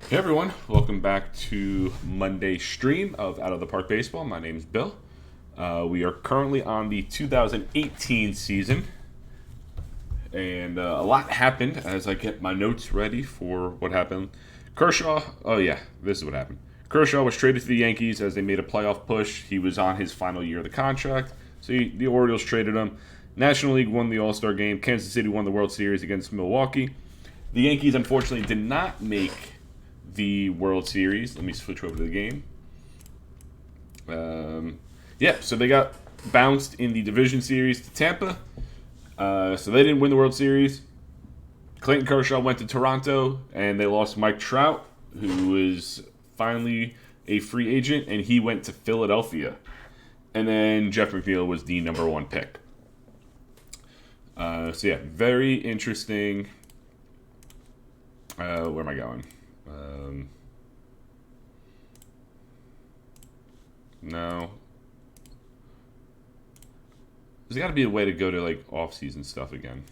Hey everyone, welcome back to Monday stream of Out of the Park Baseball. My name's Bill. We are currently on the 2018 season, and a lot happened as I get my notes ready for what happened. Kershaw, oh yeah, this is what happened. Kershaw was traded to the Yankees as they made a playoff push. He was on his final year of the contract, so the Orioles traded him. National League won the All-Star game. Kansas City won the World Series against Milwaukee. The Yankees, unfortunately, did not make the World Series. Let me switch over to the game. So they got bounced in the division series to Tampa. So they didn't win the World Series. Clayton Kershaw went to Toronto, and they lost Mike Trout, who is finally a free agent, and he went to Philadelphia. And then Jeff McNeil was the number one pick. Very interesting. Where am I going? No. There's got to be a way to go to like off-season stuff again.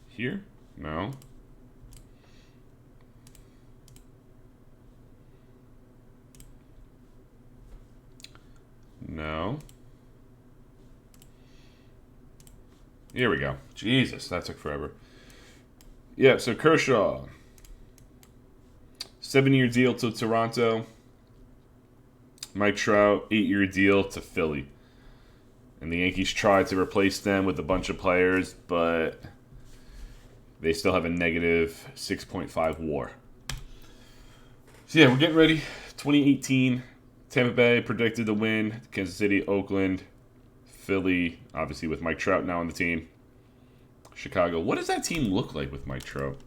Here? No. No. Here we go. Jesus, that took forever. Yeah, so Kershaw. 7-year deal to Toronto. Mike Trout, 8-year deal to Philly. And the Yankees tried to replace them with a bunch of players, but they still have a negative 6.5 WAR. So yeah, we're getting ready. 2018, Tampa Bay predicted to win. Kansas City, Oakland, Philly, obviously with Mike Trout now on the team. Chicago. What does that team look like with Mike Trout?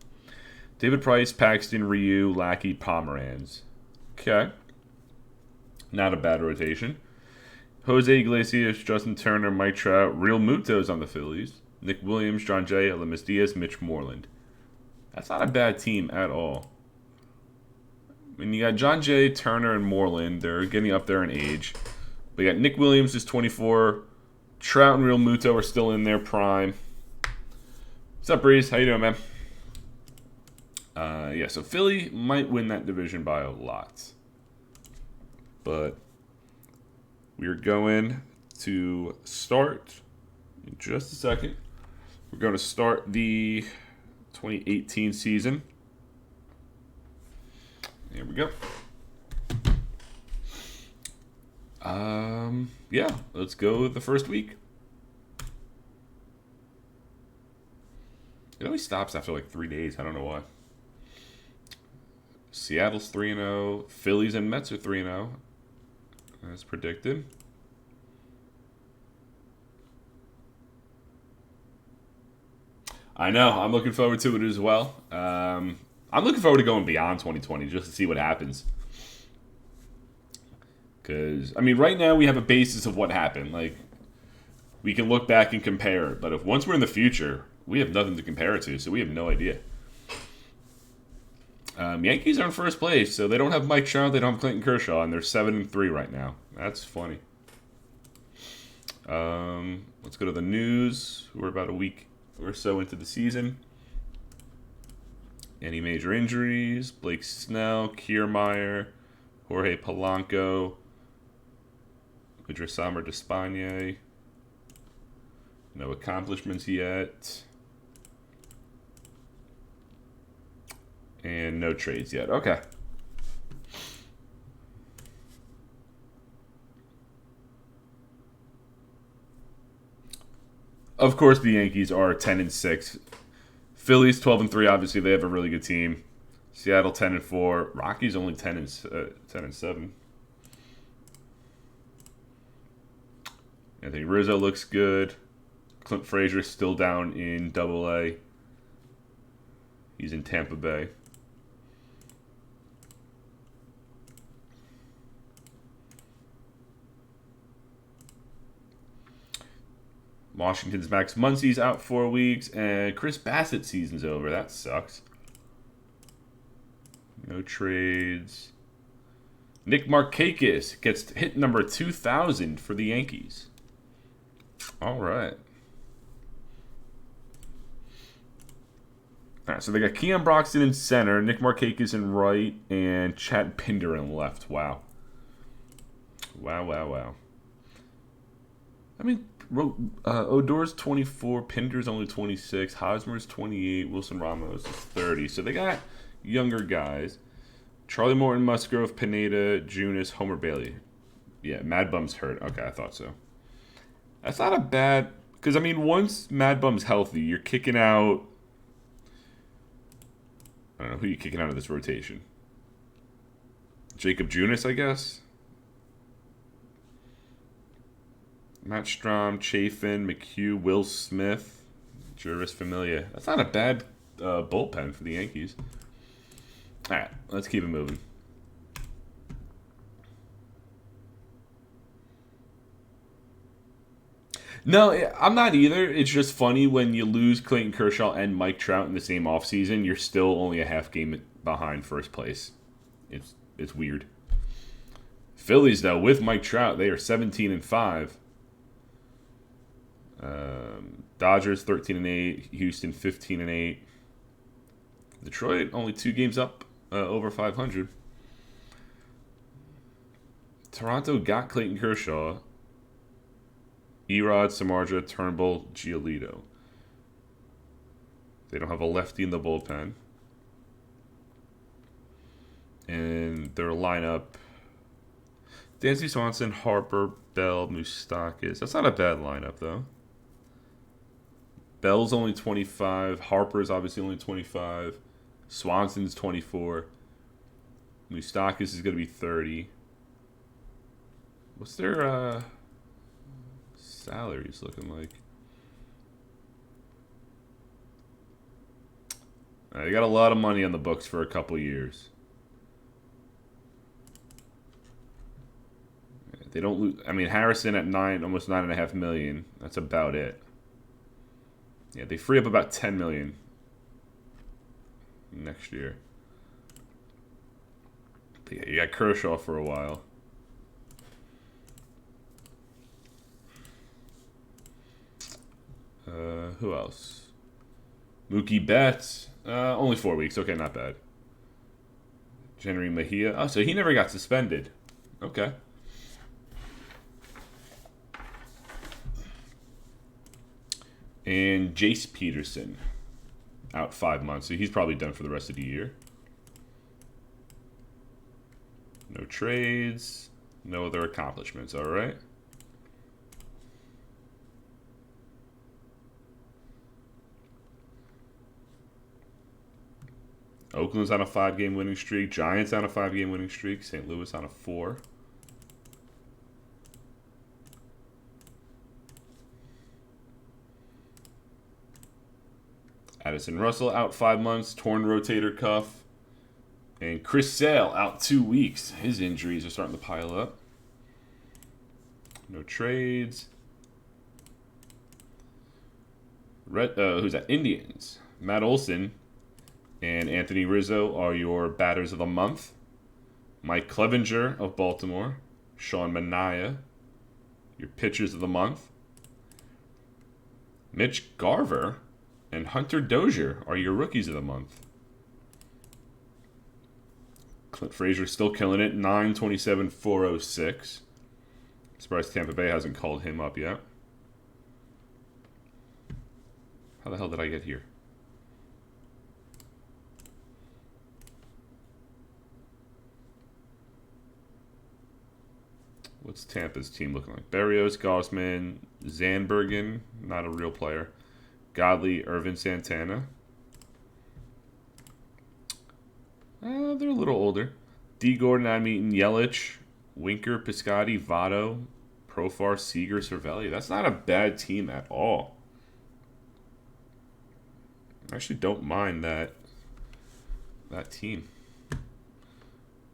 David Price, Paxton, Ryu, Lackey, Pomeranz. Okay. Not a bad rotation. Jose Iglesias, Justin Turner, Mike Trout, Real Muto's on the Phillies. Nick Williams, John Jay, Elemis Diaz, Mitch Moreland. That's not a bad team at all. I mean, you got John Jay, Turner, and Moreland. They're getting up there in age. But you got Nick Williams, who's 24. Trout and Real Muto are still in their prime. What's up, Breeze? How you doing, man? So Philly might win that division by a lot. But we're going to start in just a second. We're going to start the 2018 season. Here we go. Let's go with the first week. It always stops after like 3 days. I don't know why. Seattle's 3-0. Phillies and Mets are 3-0. As predicted. I know. I'm looking forward to it as well. I'm looking forward to going beyond 2020 just to see what happens. Because, I mean, right now we have a basis of what happened. Like, we can look back and compare it. But if once we're in the future, we have nothing to compare it to, so we have no idea. Yankees are in first place, so they don't have Mike Trout, they don't have Clayton Kershaw, and they're 7-3 right now. That's funny. Let's go to the news. We're about a week or so into the season. Any major injuries? Blake Snell, Kiermaier, Jorge Polanco, Idrisamer Despaigne. No accomplishments yet. And no trades yet. Okay. Of course, the Yankees are 10-6. Phillies 12-3. Obviously, they have a really good team. Seattle 10-4. Rockies only 10-7. Anthony Rizzo looks good. Clint Frazier's still down in Double-A. He's in Tampa Bay. Washington's Max Muncy's out 4 weeks, and Chris Bassett's season's over. That sucks. No trades. Nick Markakis gets hit number 2,000 for the Yankees. All right. All right, so they got Keon Broxton in center, Nick Markakis in right, and Chad Pinder in left. Wow. Wow. I mean, Odor's 24, Pinder's only 26, Hosmer's 28, Wilson Ramos is 30. So they got younger guys. Charlie Morton, Musgrove, Pineda, Junis, Homer Bailey. Yeah, Mad Bum's hurt. Okay, I thought so. That's not a bad... Because, I mean, once Mad Bum's healthy, you're kicking out... I don't know, who are you kicking out of this rotation? Jacob Junis, I guess? Matt Strom, Chafin, McHugh, Will Smith, Juris Familia. That's not a bad bullpen for the Yankees. All right, let's keep it moving. No, I'm not either. It's just funny when you lose Clayton Kershaw and Mike Trout in the same offseason, you're still only a half game behind first place. It's weird. Phillies, though, with Mike Trout, they are 17-5. Dodgers 13-8, Houston 15-8. Detroit only 2 games up over 500. Toronto got Clayton Kershaw, Erod, Samardzija, Turnbull, Giolito. They don't have a lefty in the bullpen, and their lineup: Dansby Swanson, Harper, Bell, Moustakas. That's not a bad lineup, though. Bell's only 25. Harper's obviously only 25. Swanson's 24. Moustakas is going to be 30. What's their salaries looking like? They got a lot of money on the books for a couple years. They don't lose. I mean, Harrison at almost $9.5 million. That's about it. Yeah, they free up about $10 million next year. But yeah, you got Kershaw for a while. Who else? Mookie Betts. Only 4 weeks. Okay, not bad. Jenry Mejia. Oh, so he never got suspended. Okay. And Jace Peterson, out 5 months. So he's probably done for the rest of the year. No trades. No other accomplishments. All right. Oakland's on a 5-game winning streak. Giants on a 5-game winning streak. St. Louis on a 4. Addison Russell out 5 months, torn rotator cuff. And Chris Sale out 2 weeks. His injuries are starting to pile up. No trades. Who's that? Indians. Matt Olson and Anthony Rizzo are your batters of the month. Mike Clevenger of Baltimore. Sean Manaea, your pitchers of the month. Mitch Garver and Hunter Dozier are your rookies of the month. Clint Frazier still killing it. 927, 406. Surprised Tampa Bay hasn't called him up yet. How the hell did I get here? What's Tampa's team looking like? Berrios, Gaussman, Zandbergen, not a real player. Godley, Irvin Santana. They're a little older. D. Gordon, Admeton, Yelich, Winker, Piscotty, Votto, Profar, Seager, Cervelli. That's not a bad team at all. I actually don't mind that team.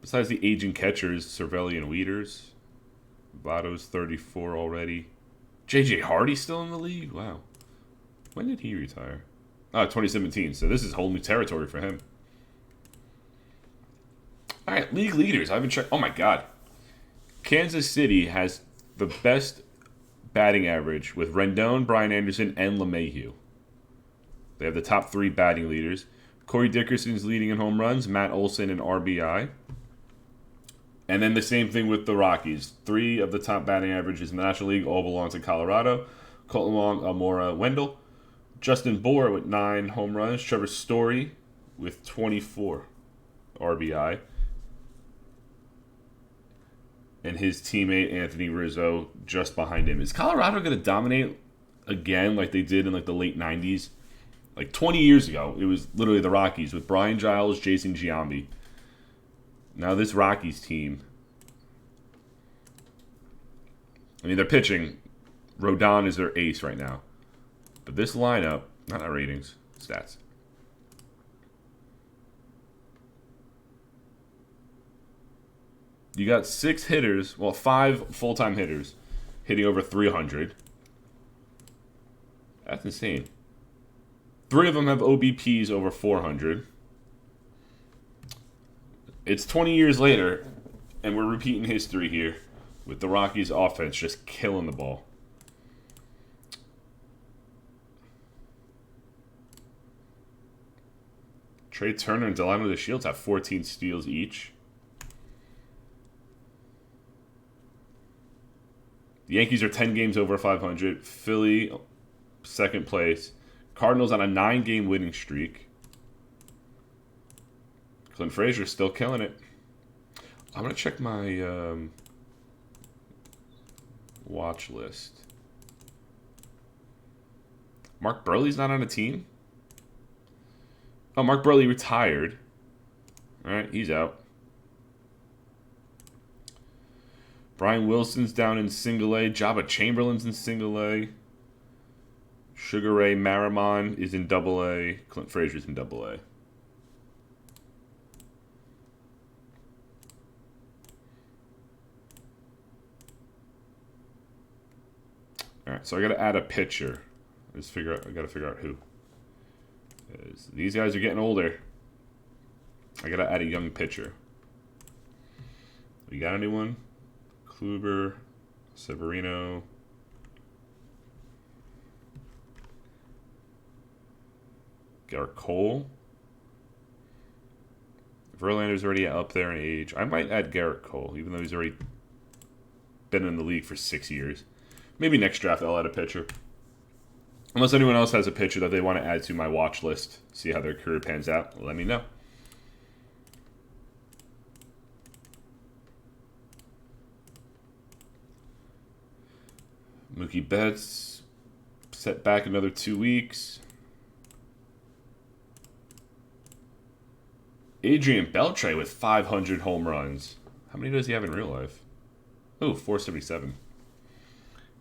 Besides the aging catchers, Cervelli and Wieters. Votto's 34 already. J.J. Hardy's still in the league? Wow. When did he retire? 2017. So this is whole new territory for him. All right, league leaders. I haven't checked. Oh, my God. Kansas City has the best batting average with Rendon, Brian Anderson, and LeMahieu. They have the top 3 batting leaders. Corey Dickerson's leading in home runs. Matt Olson in RBI. And then the same thing with the Rockies. 3 of the top batting averages in the National League all belong to Colorado. Colton Wong, Almora, Wendell. Justin Bour with 9 home runs. Trevor Story with 24 RBI. And his teammate Anthony Rizzo just behind him. Is Colorado going to dominate again like they did in like the late 90s? Like 20 years ago, it was literally the Rockies with Brian Giles, Jason Giambi. Now this Rockies team, I mean, they're pitching. Rodon is their ace right now. But this lineup, not our ratings, stats. You got 6 hitters, well, 5 full-time hitters hitting over 300. That's insane. 3 of them have OBPs over 400. It's 20 years later, and we're repeating history here with the Rockies' offense just killing the ball. Trey Turner and Delano DeShields have 14 steals each. The Yankees are 10 games over 500. Philly, second place. Cardinals on a 9-game winning streak. Clint Frazier still killing it. I'm going to check my watch list. Mark Burley's not on a team? Oh, Mark Burley retired. All right, he's out. Brian Wilson's down in single A. Jabba Chamberlain's in single A. Sugar Ray Marimon is in double A. Clint Frazier's in double A. All right, so I got to add a pitcher. I got to figure out who. These guys are getting older. I got to add a young pitcher. We got anyone? Kluber, Severino. Garrett Cole. Verlander's already up there in age. I might add Garrett Cole, even though he's already been in the league for 6 years. Maybe next draft I'll add a pitcher. Unless anyone else has a pitcher that they want to add to my watch list, see how their career pans out, let me know. Mookie Betts set back another 2 weeks. Adrian Beltre with 500 home runs. How many does he have in real life? Oh, 477.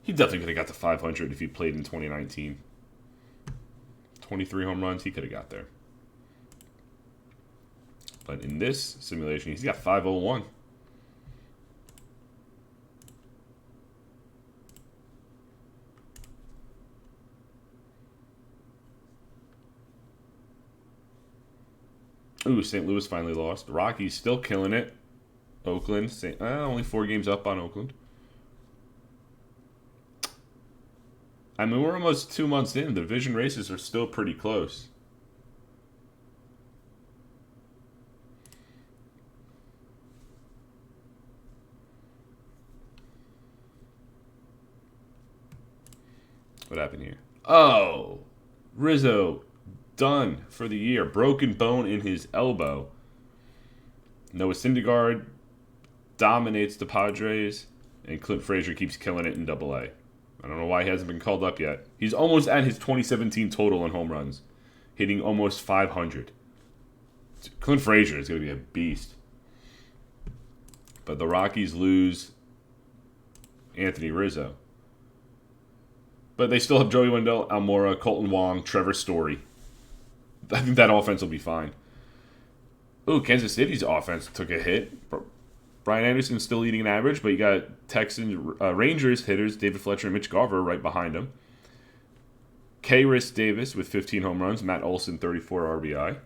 He definitely could have got to 500 if he played in 2019. 23 home runs, he could have got there. But in this simulation, he's got 501. Ooh, St. Louis finally lost. Rockies still killing it. Oakland, only 4 games up on Oakland. I mean, we're almost 2 months in. The division races are still pretty close. What happened here? Oh, Rizzo done for the year. Broken bone in his elbow. Noah Syndergaard dominates the Padres, and Clint Frazier keeps killing it in Double A. I don't know why he hasn't been called up yet. He's almost at his 2017 total in home runs, hitting almost 500. Clint Frazier is going to be a beast. But the Rockies lose Anthony Rizzo. But they still have Joey Wendell, Almora, Colton Wong, Trevor Story. I think that offense will be fine. Ooh, Kansas City's offense took a hit. Brian Anderson's still leading an average, but you got Texans, Rangers hitters, David Fletcher and Mitch Garver right behind him. K-Ris Davis with 15 home runs. Matt Olson, 34 RBI.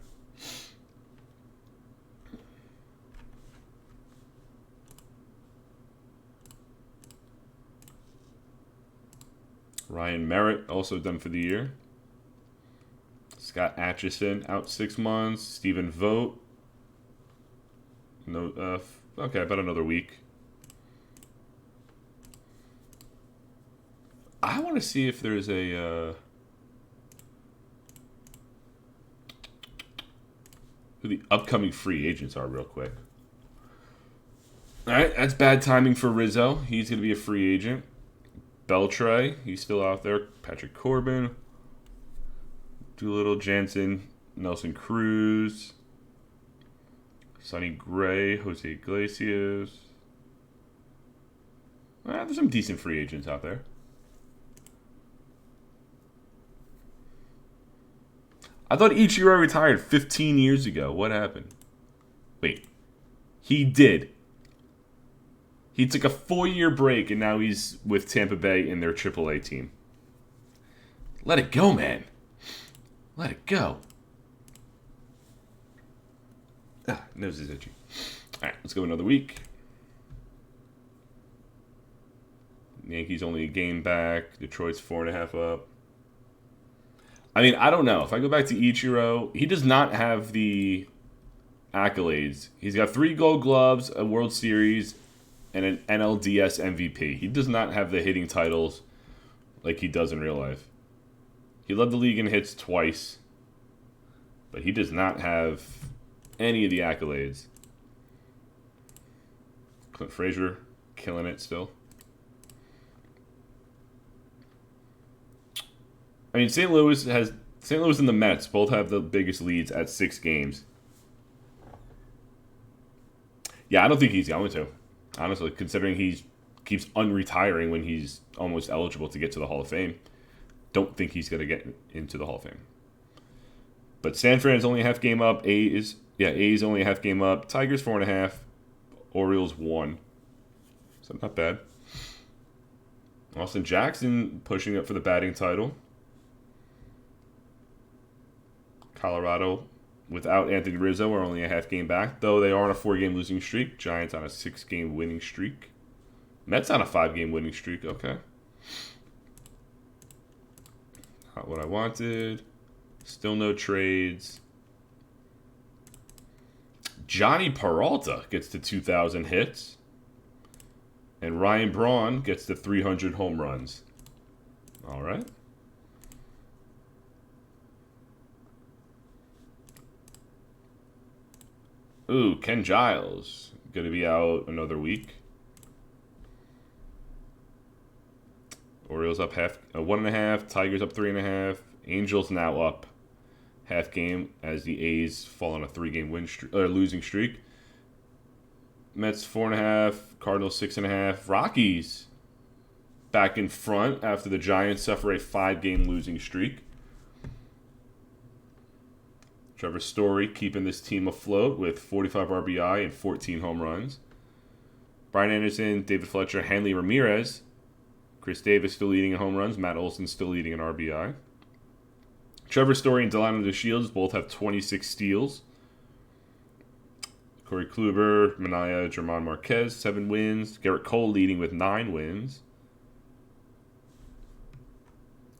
Ryan Merritt, also done for the year. Scott Atchison out 6 months. Stephen Vogt. No, okay, about another week. I want to see if there's a who the upcoming free agents are real quick. All right, that's bad timing for Rizzo. He's going to be a free agent. Beltray, he's still out there. Patrick Corbin. Doolittle, Jansen, Nelson Cruz. Sonny Gray, Jose Iglesias. There's some decent free agents out there. I thought Ichiro retired 15 years ago. What happened? Wait. He did. He took a 4-year break, and now he's with Tampa Bay in their AAA team. Let it go, man. Let it go. Nose is itchy. All right, let's go another week. Yankees only a game back. Detroit's 4.5 up. I mean, I don't know. If I go back to Ichiro, he does not have the accolades. He's got 3 Gold Gloves, a World Series, and an NLDS MVP. He does not have the hitting titles like he does in real life. He led the league in hits twice, but he does not have any of the accolades. Clint Frazier killing it still. I mean, St. Louis and the Mets both have the biggest leads at 6 games. Yeah, I don't think he's going to. Honestly, considering he keeps unretiring when he's almost eligible to get to the Hall of Fame. Don't think he's going to get into the Hall of Fame. But San Fran's only a half game up. A's only a half game up. Tigers 4.5. Orioles 1. So not bad. Austin Jackson pushing up for the batting title. Colorado, without Anthony Rizzo, are only a half game back, though they are on a 4-game losing streak. Giants on a 6-game winning streak. Mets on a 5-game winning streak. Okay. Not what I wanted. Still no trades. Johnny Peralta gets to 2,000 hits. And Ryan Braun gets to 300 home runs. All right. Ooh, Ken Giles. Going to be out another week. Orioles up 1.5. Tigers up 3.5. Angels now up half game as the A's fall on a 3-game losing streak. Mets 4.5. Cardinals 6.5. Rockies back in front after the Giants suffer a 5-game losing streak. Trevor Story keeping this team afloat with 45 RBI and 14 home runs. Brian Anderson, David Fletcher, Manny Ramirez. Chris Davis still leading in home runs. Matt Olson still leading in RBI. Trevor Story and Delano DeShields both have 26 steals. Corey Kluber, Minaya, German Marquez, 7 wins. Garrett Cole leading with 9 wins.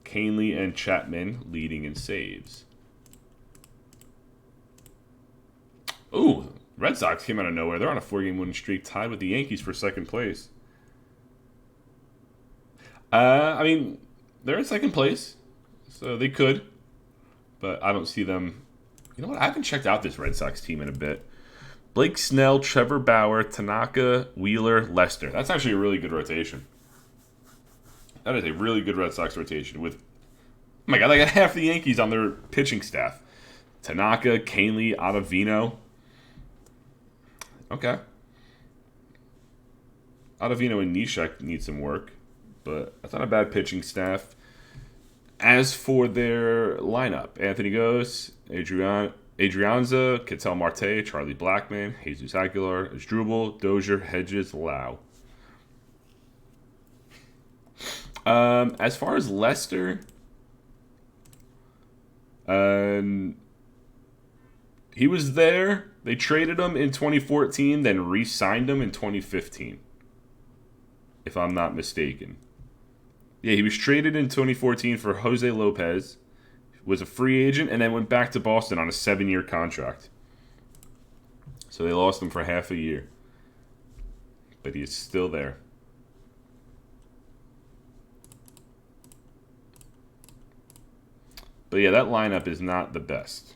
Canely and Chapman leading in saves. Ooh, Red Sox came out of nowhere. They're on a 4-game winning streak, tied with the Yankees for second place. I mean, they're in second place, so they could. But I don't see them. You know what? I haven't checked out this Red Sox team in a bit. Blake Snell, Trevor Bauer, Tanaka, Wheeler, Lester. That's actually a really good rotation. That is a really good Red Sox rotation with, oh my God, they got half the Yankees on their pitching staff. Tanaka, Canely, Ottavino. Okay. Ottavino and Neshek need some work, but that's not a bad pitching staff. As for their lineup, Anthony Gose, Adrianza, Ketel Marte, Charlie Blackmon, Jesus Aguilar, Asdrubal, Dozier, Hedges, Lau. As far as Lester, he was there. They traded him in 2014, then re-signed him in 2015, if I'm not mistaken. Yeah, he was traded in 2014 for Jose Lopez. was a free agent, and then went back to Boston on a 7-year contract. So they lost him for half a year. But he is still there. But yeah, that lineup is not the best.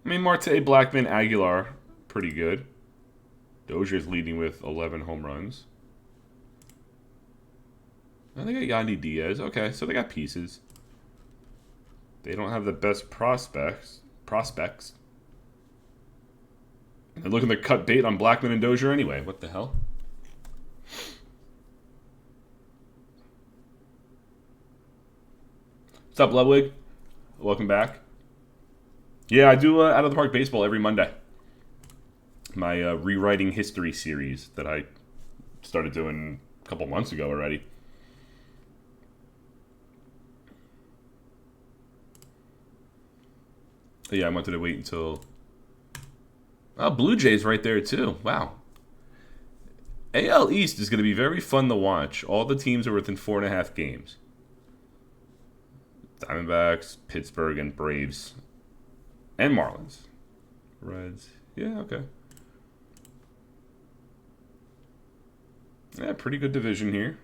I mean, Marte, Blackmon, Aguilar, pretty good. Dozier's leading with 11 home runs. And they got Yandy Diaz. Okay, so they got pieces. They don't have the best prospects. And they're looking to cut bait on Blackmon and Dozier anyway. What the hell? What's up, Ludwig? Welcome back. Yeah, I do Out of the Park Baseball every Monday. My rewriting history series that I started doing a couple months ago already. But yeah, I wanted to wait until... Oh, Blue Jays right there too. Wow. AL East is going to be very fun to watch. All the teams are within 4.5 games. Diamondbacks, Pittsburgh, and Braves. And Marlins. Reds. Yeah, okay. Yeah, pretty good division here.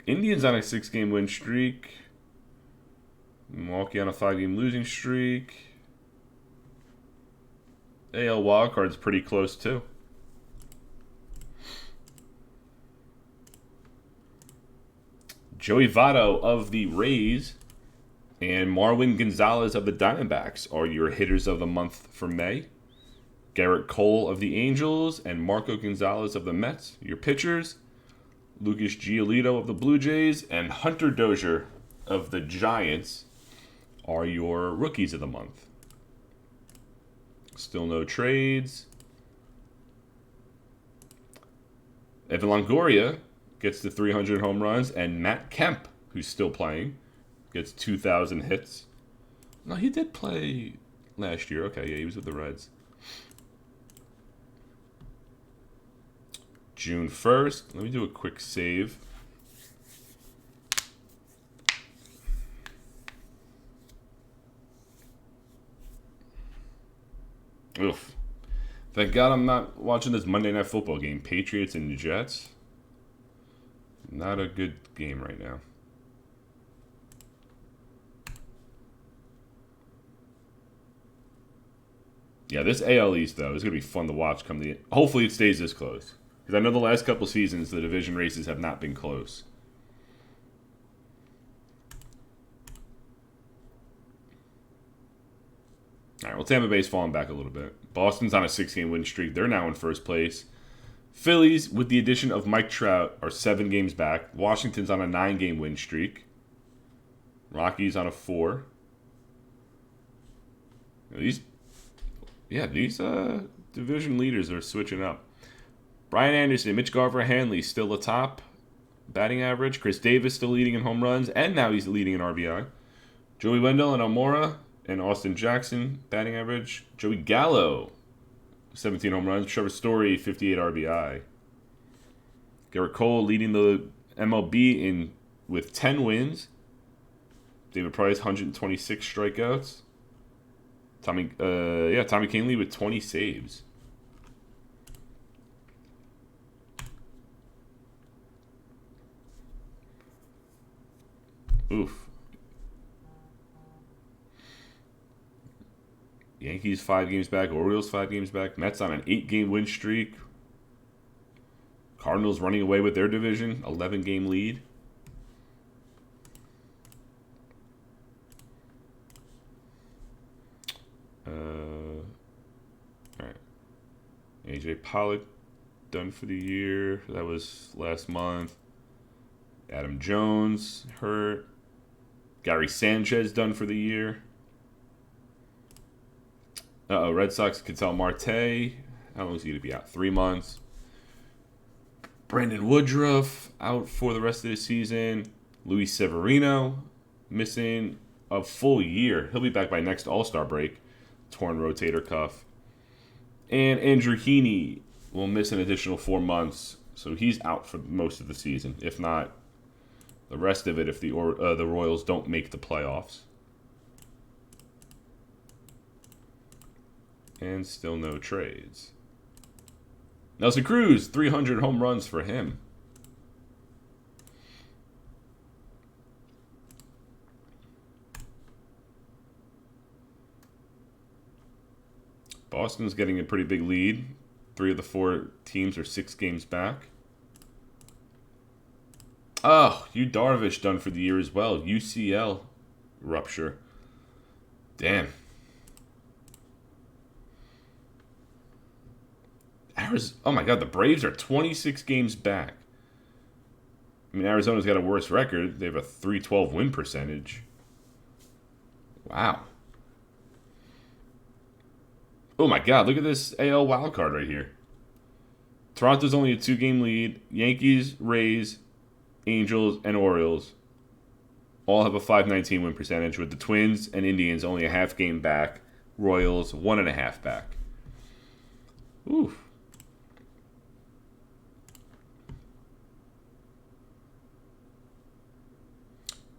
Indians on a 6-game win streak. Milwaukee on a 5-game losing streak. AL wildcard's pretty close too. Joey Votto of the Rays and Marwin Gonzalez of the Diamondbacks are your hitters of the month for May. Garrett Cole of the Angels and Marco Gonzalez of the Mets, your pitchers. Lucas Giolito of the Blue Jays and Hunter Dozier of the Giants are your rookies of the month. Still no trades. Evan Longoria gets to 300 home runs, and Matt Kemp, who's still playing, gets 2,000 hits. No, he did play last year. Okay, yeah, he was with the Reds. June 1st. Let me do a quick save. Oof. Thank God I'm not watching this Monday Night Football game. Patriots and Jets. Not a good game right now. Yeah, this AL East, though, is going to be fun to watch come the... Hopefully it stays this close. Because I know the last couple seasons, the division races have not been close. All right, well, Tampa Bay's falling back a little bit. Boston's on a 6-game win streak. They're now in first place. Phillies, with the addition of Mike Trout, are 7 games back. Washington's on a 9-game win streak. Rockies on a 4. These division leaders are switching up. Brian Anderson, Mitch Garver, Hanley still atop batting average. Chris Davis still leading in home runs, and now he's leading in RBI. Joey Wendell and Almora and Austin Jackson batting average. Joey Gallo, 17 home runs. Trevor Story, 58 RBI. Garrett Cole leading the MLB with 10 wins. David Price, 126 strikeouts. Tommy Kahnle with 20 saves. Oof. Yankees 5 games back. Orioles 5 games back. Mets on an 8-game win streak. Cardinals running away with their division. 11-game lead. All right. AJ Pollock done for the year. That was last month. Adam Jones hurt. Gary Sanchez done for the year. Red Sox Ketel Marte. How long is he going to be out? 3 months. Brandon Woodruff out for the rest of the season. Luis Severino missing a full year. He'll be back by next All-Star break. Torn rotator cuff. And Andrew Heaney will miss an additional 4 months. So he's out for most of the season, if not The rest of it if the Royals don't make the playoffs. And still no trades. Nelson Cruz, 300 home runs for him. Boston's getting a pretty big lead. 3 of the 4 teams are 6 games back. Oh, Yu Darvish done for the year as well. UCL rupture. Damn. Oh my God, the Braves are 26 games back. I mean, Arizona's got a worse record. They have a .312 win percentage. Wow. Oh my God, look at this AL wildcard right here. Toronto's only a 2-game lead. Yankees, Rays, Angels, and Orioles all have a .519 win percentage, with the Twins and Indians only a half game back. Royals 1.5 back. Ooh.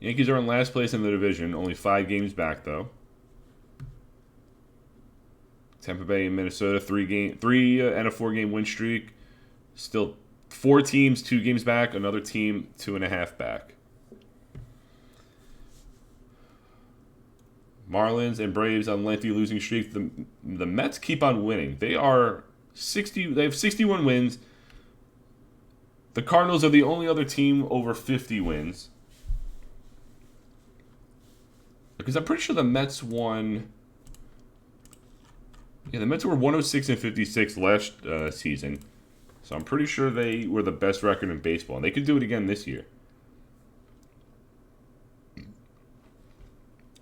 Yankees are in last place in the division, only 5 games back though. Tampa Bay and Minnesota, 3 and a 4-game win streak. Still 4 teams 2 games back. Another team 2.5 back. Marlins and Braves on lengthy losing streak. The Mets keep on winning. They have 61 wins. The Cardinals are the only other team over 50 wins. Because I'm pretty sure the Mets won. Yeah, the Mets were 106 and 56 last season. So I'm pretty sure they were the best record in baseball. And they could do it again this year.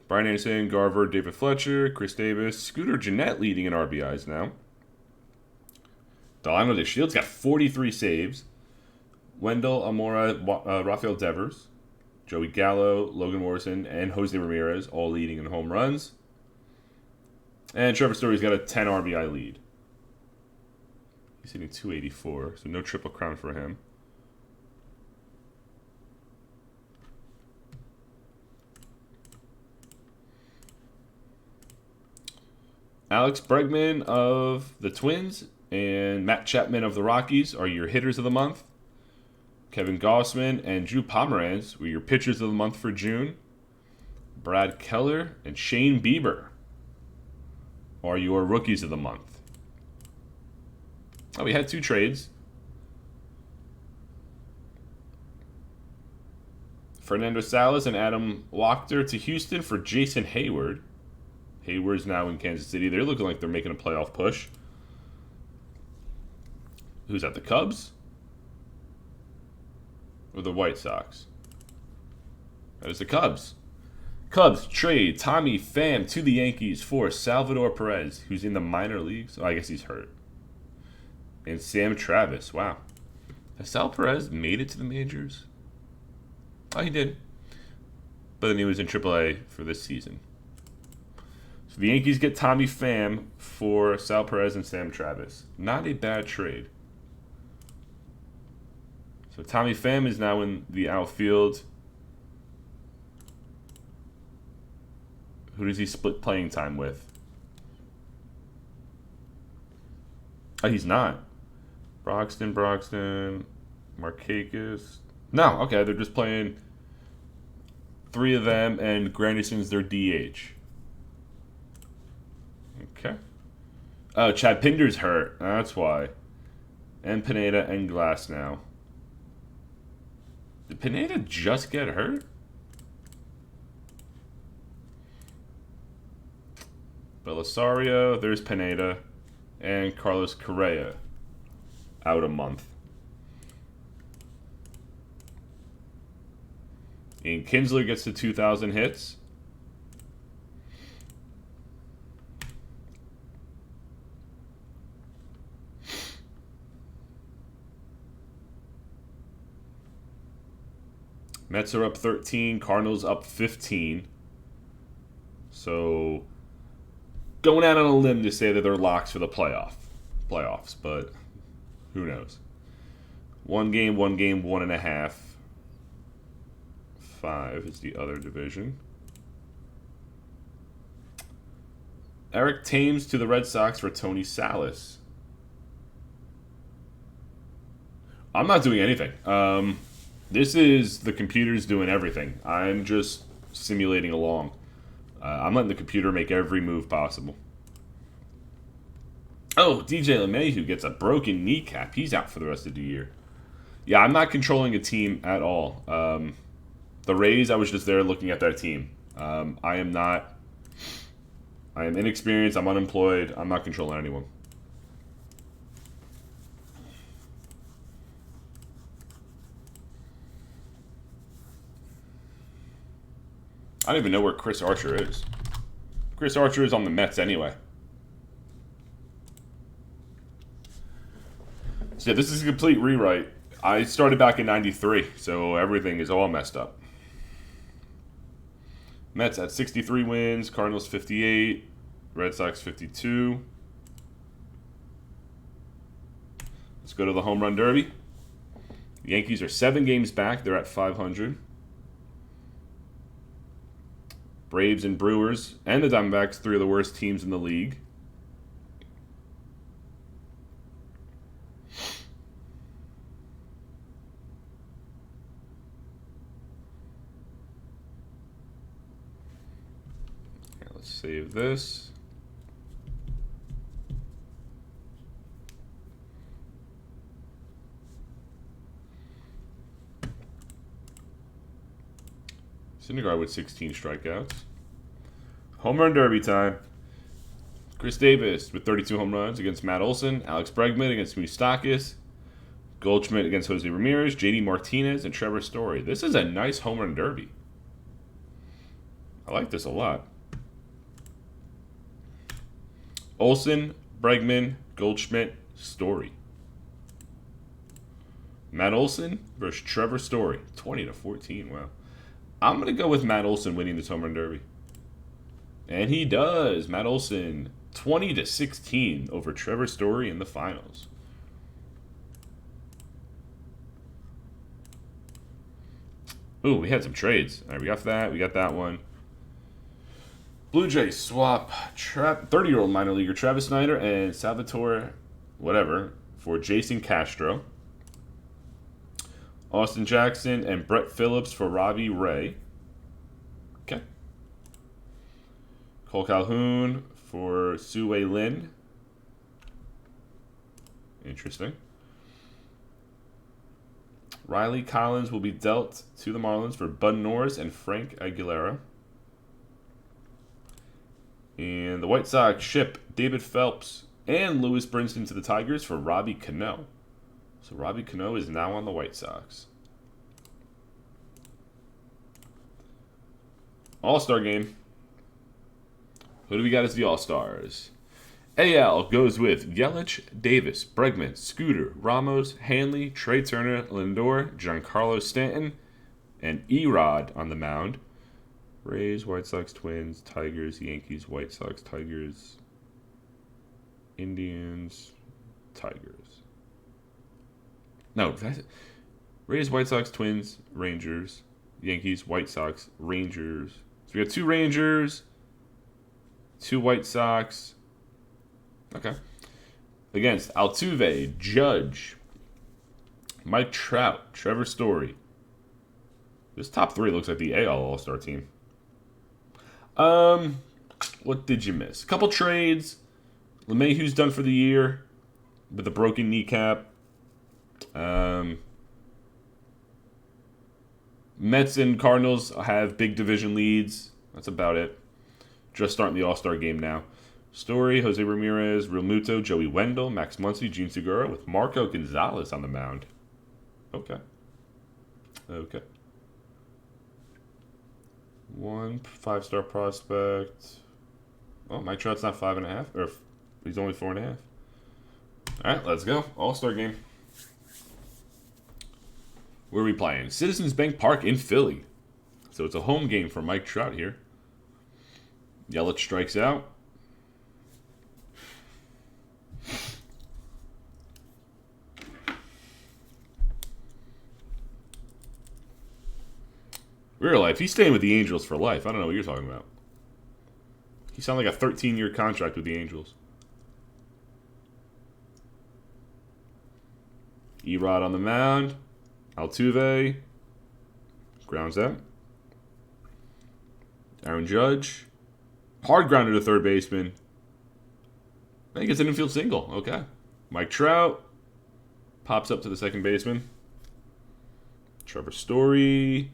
Brian Anderson, Garver, David Fletcher, Chris Davis, Scooter Gennett leading in RBIs now. Delano DeShields got 43 saves. Wendell, Amora, Rafael Devers, Joey Gallo, Logan Morrison, and Jose Ramirez all leading in home runs. And Trevor Story's got a 10 RBI lead. He's hitting .284, so no triple crown for him. Alex Bregman of the Twins and Matt Chapman of the Rockies are your hitters of the month. Kevin Gossman and Drew Pomeranz were your pitchers of the month for June. Brad Keller and Shane Bieber are your rookies of the month. Oh, we had 2 trades. Fernando Salas and Adam Wachter to Houston for Jason Hayward. Hayward's now in Kansas City. They're looking like they're making a playoff push. Who's that, the Cubs? Or the White Sox? That is the Cubs. Cubs trade Tommy Pham to the Yankees for Salvador Perez, who's in the minor leagues. Oh, I guess he's hurt. And Sam Travis. Wow. Has Sal Perez made it to the majors? Oh, he did. But then he was in AAA for this season. So the Yankees get Tommy Pham for Sal Perez and Sam Travis. Not a bad trade. So Tommy Pham is now in the outfield. Who does he split playing time with? Oh, he's not. Broxton, Markakis. No, okay, they're just playing 3 of them, and Granderson's their DH. Okay. Oh, Chad Pinder's hurt. That's why. And Pineda and Glass now. Did Pineda just get hurt? Belisario, there's Pineda, and Carlos Correa out a month. And Kinsler gets to 2,000 hits. Mets are up 13, Cardinals up 15. So going out on a limb to say that they're locks for the playoffs, but who knows? 1 game, 1.5. 5 is the other division. Eric Thames to the Red Sox for Tony Salas. I'm not doing anything. This is the computer's doing everything. I'm just simulating along. I'm letting the computer make every move possible. Oh, DJ LeMahieu gets a broken kneecap. He's out for the rest of the year. Yeah, I'm not controlling a team at all. The Rays, I was just there looking at their team. I am not. I am inexperienced. I'm unemployed. I'm not controlling anyone. I don't even know where Chris Archer is. Chris Archer is on the Mets anyway. So yeah, this is a complete rewrite. I started back in 93, so everything is all messed up. Mets at 63 wins, Cardinals 58, Red Sox 52. Let's go to the home run derby. The Yankees are 7 games back. They're at 500. Braves and Brewers and the Diamondbacks, 3 of the worst teams in the league. Okay, let's save this. Syndergaard with 16 strikeouts. Home run derby time. Chris Davis with 32 home runs against Matt Olson. Alex Bregman against Moustakas. Goldschmidt against Jose Ramirez. JD Martinez and Trevor Story. This is a nice home run derby. I like this a lot. Olson, Bregman, Goldschmidt, Story. Matt Olson versus Trevor Story. 20-14. Wow. I'm going to go with Matt Olson winning this home run derby. And he does. Matt Olson, 20-16 over Trevor Story in the finals. Ooh, we had some trades. All right, we got that. We got that one. Blue Jays swap 30-year-old minor leaguer Travis Snyder and Salvatore whatever for Jason Castro. Austin Jackson and Brett Phillips for Robbie Ray. Okay. Cole Calhoun for Sue Lin. Interesting. Riley Collins will be dealt to the Marlins for Bud Norris and Frank Aguilera. And the White Sox ship David Phelps and Lewis Brinson to the Tigers for Robbie Cano. So Robbie Cano is now on the White Sox. All-Star game. Who do we got as the All-Stars? AL goes with Yelich, Davis, Bregman, Scooter, Ramos, Hanley, Trey Turner, Lindor, Giancarlo Stanton, and Erod on the mound. Rays, White Sox, Twins, Tigers, Yankees, White Sox, Tigers, Indians, Tigers. No, Rays, White Sox, Twins, Rangers, Yankees, White Sox, Rangers. So we got 2 Rangers, 2 White Sox. Okay. Against Altuve, Judge, Mike Trout, Trevor Story. This top 3 looks like the AL All-Star team. What did you miss? A couple trades. LeMahieu's done for the year with a broken kneecap. Mets and Cardinals have big division leads. That's about it. Just starting the All-Star game now. Story, Jose Ramirez, Real Muto, Joey Wendell, Max Muncy, Gene Segura with Marco Gonzalez on the mound. Okay. 1 5-star prospect. Oh, Mike Trout's not 5.5, or he's only 4.5. All right, let's go. All-Star game. Where are we playing? Citizens Bank Park in Philly. So it's a home game for Mike Trout here. Yelich strikes out. Real life, he's staying with the Angels for life. I don't know what you're talking about. He signed like a 13-year contract with the Angels. Erod on the mound. Altuve. Grounds out. Aaron Judge. Hard grounder to third baseman. I think it's an infield single. Okay. Mike Trout. Pops up to the second baseman. Trevor Story.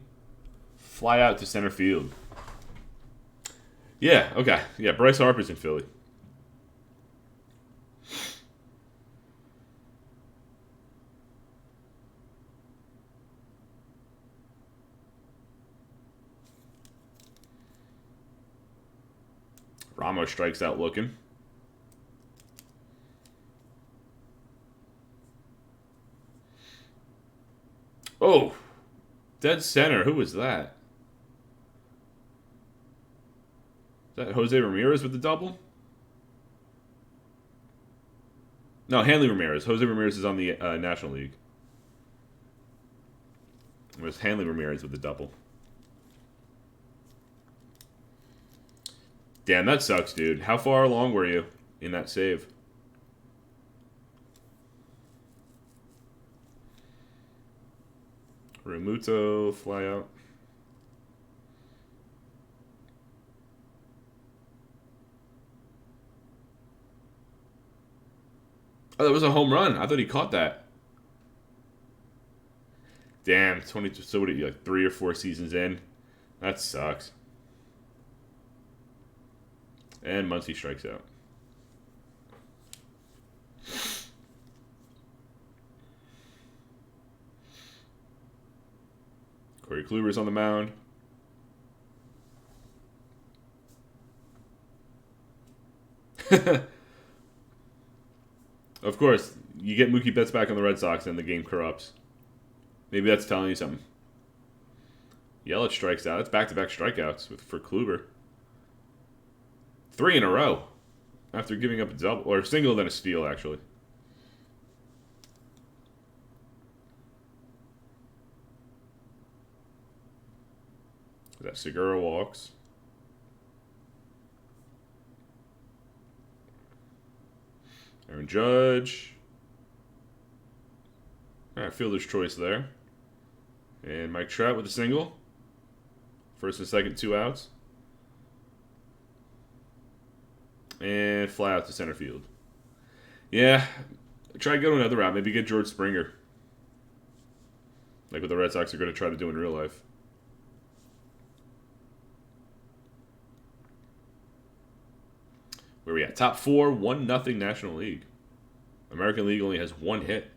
Fly out to center field. Yeah, okay. Yeah, Bryce Harper's in Philly. Ramos strikes out looking. Oh, dead center. Who was that? Is that Jose Ramirez with the double? No, Hanley Ramirez. Jose Ramirez is on the National League. It was Hanley Ramirez with the double. Damn, that sucks, dude. How far along were you in that save? Remuto, fly out. Oh, that was a home run. I thought he caught that. Damn, 22. So what are you, like 3 or 4 seasons in? That sucks. And Muncy strikes out. Corey Kluber's on the mound. Of course, you get Mookie Betts back on the Red Sox and the game corrupts. Maybe that's telling you something. Yelich strikes out. That's back-to-back strikeouts for Kluber. 3 in a row after giving up a double, or a single, then a steal, actually. That Segura walks. Aaron Judge. All right, fielder's choice there. And Mike Trout with a single. First and second, 2 outs. And fly out to center field. Yeah, try to go another route. Maybe get George Springer. Like what the Red Sox are going to try to do in real life. Where we at? Top 4, 1-0 National League. American League only has 1 hit.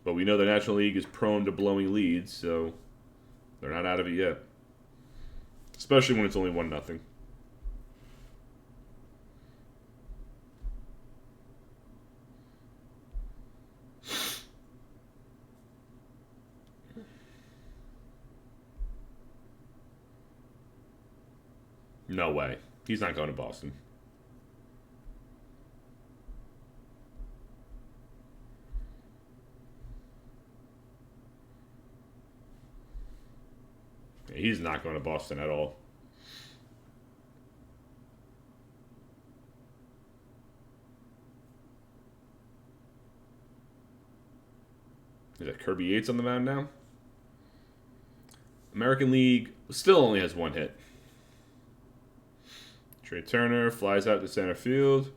But we know the National League is prone to blowing leads, so they're not out of it yet. Especially when it's only 1-0. No way. He's not going to Boston. He's not going to Boston at all. Is that Kirby Yates on the mound now? American League still only has 1 hit. Trey Turner flies out to center field.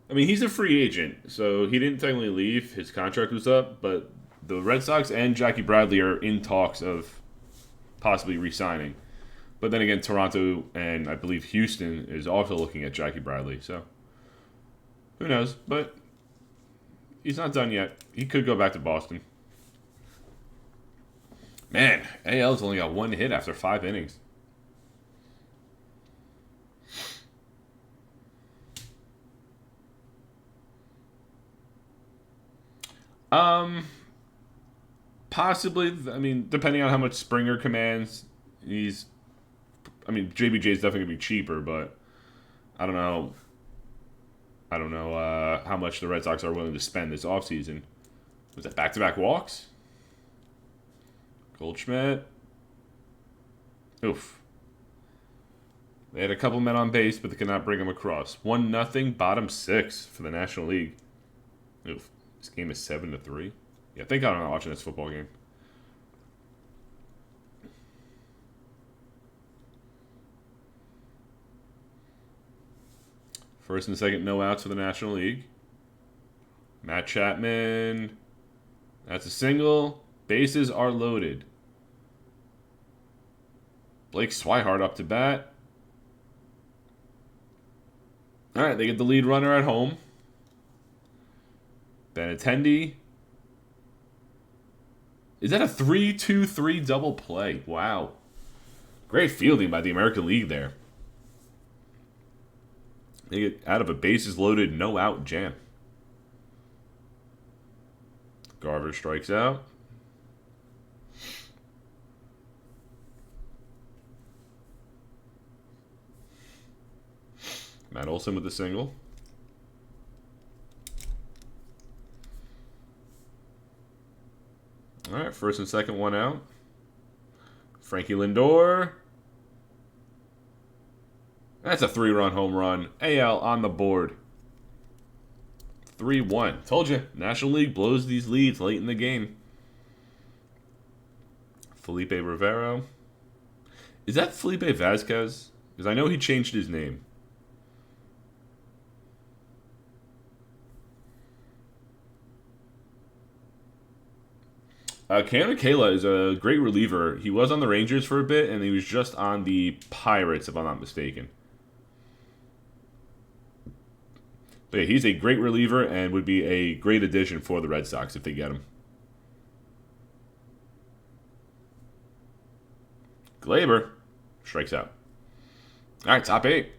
I mean, he's a free agent, so he didn't technically leave. His contract was up, but the Red Sox and Jackie Bradley are in talks of possibly re-signing. But then again, Toronto and I believe Houston is also looking at Jackie Bradley, so who knows? But he's not done yet. He could go back to Boston. Man, AL's only got 1 hit after 5 innings. possibly. I mean, depending on how much Springer commands, JBJ is definitely gonna be cheaper, but I don't know. I don't know how much the Red Sox are willing to spend this offseason. Was that back-to-back walks? Goldschmidt. Oof. They had a couple men on base, but they could not bring them across. 1-0, bottom 6 for the National League. Oof. This game is 7-3. Yeah, thank God I'm not watching this football game. First and second, no outs for the National League. Matt Chapman. That's a single. Bases are loaded. Blake Swihart up to bat. All right, they get the lead runner at home. Benintendi. Is that a 3-2-3 double play? Wow. Great fielding by the American League there. They get out of a bases-loaded, no-out jam. Garver strikes out. Matt Olson with the single. All right, first and second, one out. Frankie Lindor. That's a 3-run home run. AL on the board. 3-1. Told you, National League blows these leads late in the game. Felipe Rivero. Is that Felipe Vasquez? Because I know he changed his name. Cam Michaela is a great reliever. He was on the Rangers for a bit, and he was just on the Pirates, if I'm not mistaken. But yeah, he's a great reliever and would be a great addition for the Red Sox if they get him. Glaber strikes out. All right, top 8.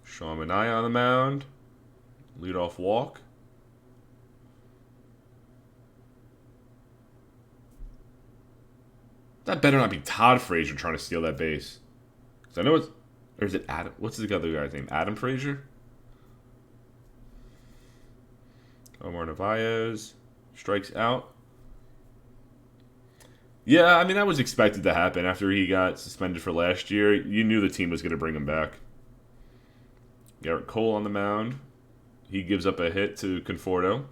Sean Manaea on the mound. Leadoff walk. That better not be Todd Frazier trying to steal that base. Because I know it's... Or is it Adam? What's the other guy's name? Adam Frazier? Omar Narvaez strikes out. Yeah, I mean, that was expected to happen after he got suspended for last year. You knew the team was going to bring him back. Garrett Cole on the mound. He gives up a hit to Conforto.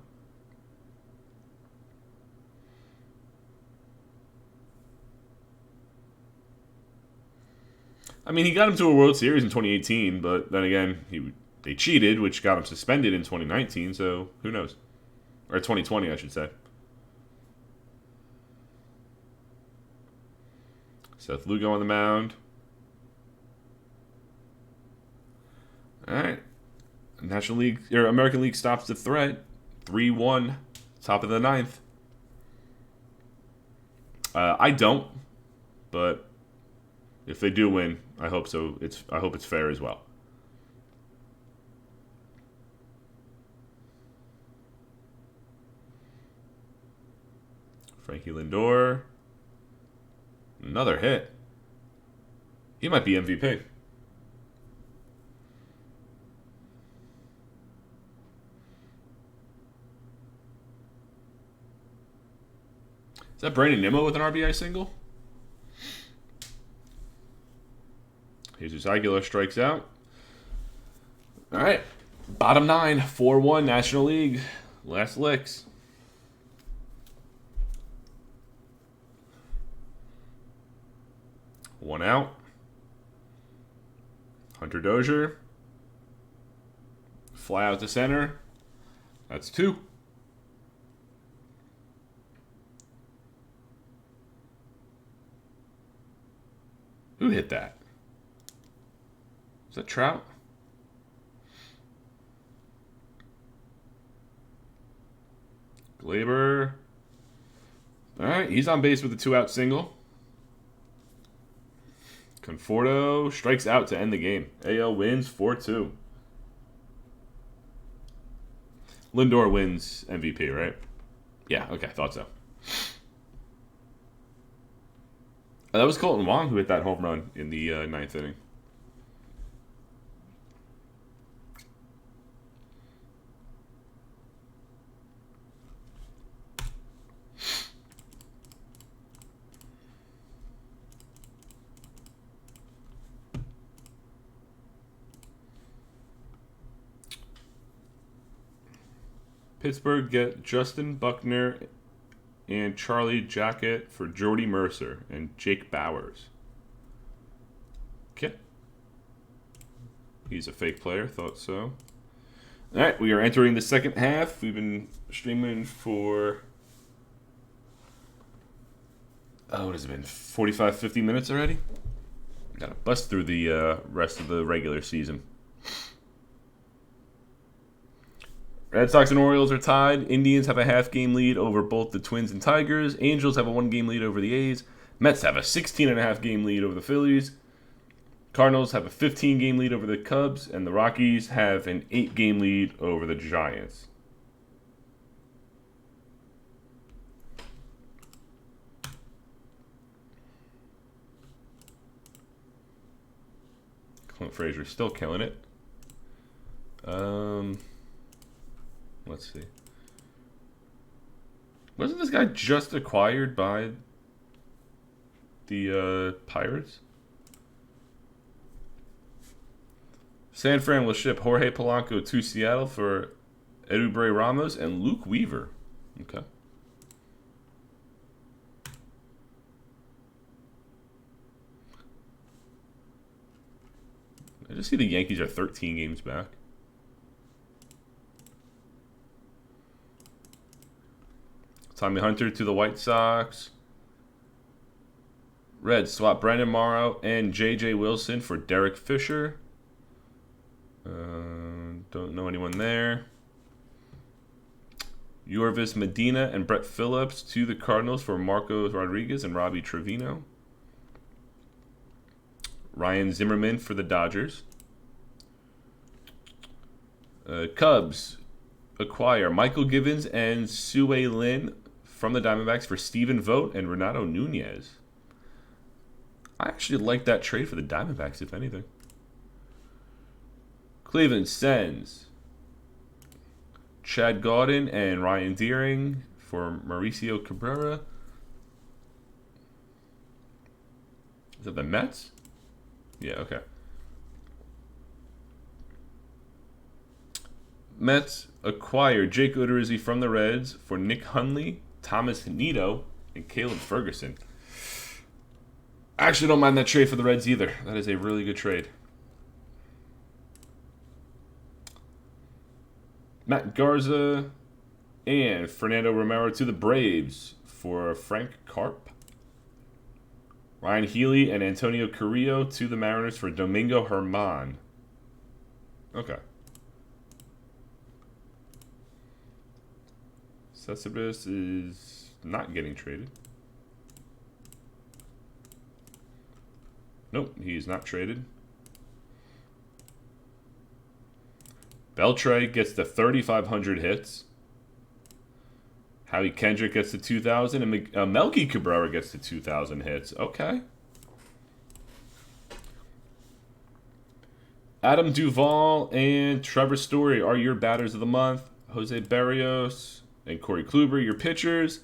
I mean, he got him to a World Series in 2018, but then again, they cheated, which got him suspended in 2019, so who knows? Or 2020, I should say. Seth Lugo on the mound. All right. National League or American League stops the threat. 3-1, top of the 9th. I don't, but if they do win, I hope so. I hope it's fair as well. Frankie Lindor. Another hit. He might be MVP. Is that Brandon Nimmo with an RBI single? Jesus Aguilar strikes out. All right. Bottom 9, 4-1 National League. Last licks. One out. Hunter Dozier. Fly out to center. That's 2. Who hit that? Is that Trout? Glaber. All right, he's on base with a 2-out single. Conforto strikes out to end the game. AL wins 4-2. Lindor wins MVP, right? Yeah, okay, thought so. That was Colton Wong who hit that home run in the ninth inning. Pittsburgh get Justin Buckner and Charlie Jacket for Jordy Mercer and Jake Bowers. Okay. He's a fake player, thought so. All right, we are entering the second half. We've been streaming for, what has it been, 45, 50 minutes already? Got to bust through the rest of the regular season. Red Sox and Orioles are tied. Indians have a half-game lead over both the Twins and Tigers. Angels have a one-game lead over the A's. Mets have a 16.5-game lead over the Phillies. Cardinals have a 15-game lead over the Cubs. And the Rockies have an 8-game lead over the Giants. Clint Frazier's still killing it. Let's see. Wasn't this guy just acquired by the Pirates? San Fran will ship Jorge Polanco to Seattle for Eduardo Ramos and Luke Weaver. Okay. I just see the Yankees are 13 games back. Tommy Hunter to the White Sox. Reds swap Brandon Morrow and J.J. Wilson for Derek Fisher. Don't know anyone there. Yorvis Medina and Brett Phillips to the Cardinals for Marcos Rodriguez and Robbie Trevino. Ryan Zimmerman for the Dodgers. Cubs acquire Michael Givens and Sue Lin from the Diamondbacks for Stephen Vogt and Renato Nunez. I actually like that trade for the Diamondbacks, if anything. Cleveland sends Chad Gaudin and Ryan Deering for Mauricio Cabrera. Is that the Mets? Yeah, okay. Mets acquire Jake Odorizzi from the Reds for Nick Hundley, Thomas Nito, and Caleb Ferguson. I actually don't mind that trade for the Reds either. That is a really good trade. Matt Garza and Fernando Romero to the Braves for Frank Karp. Ryan Healy and Antonio Carrillo to the Mariners for Domingo Herman. Okay. Cespedes is not getting traded. Nope, he's not traded. Beltre gets the 3,500 hits. Howie Kendrick gets to 2,000. And Melky Cabrera gets to 2,000 hits. Okay. Adam Duvall and Trevor Story are your batters of the month. Jose Barrios and Corey Kluber, your pitchers.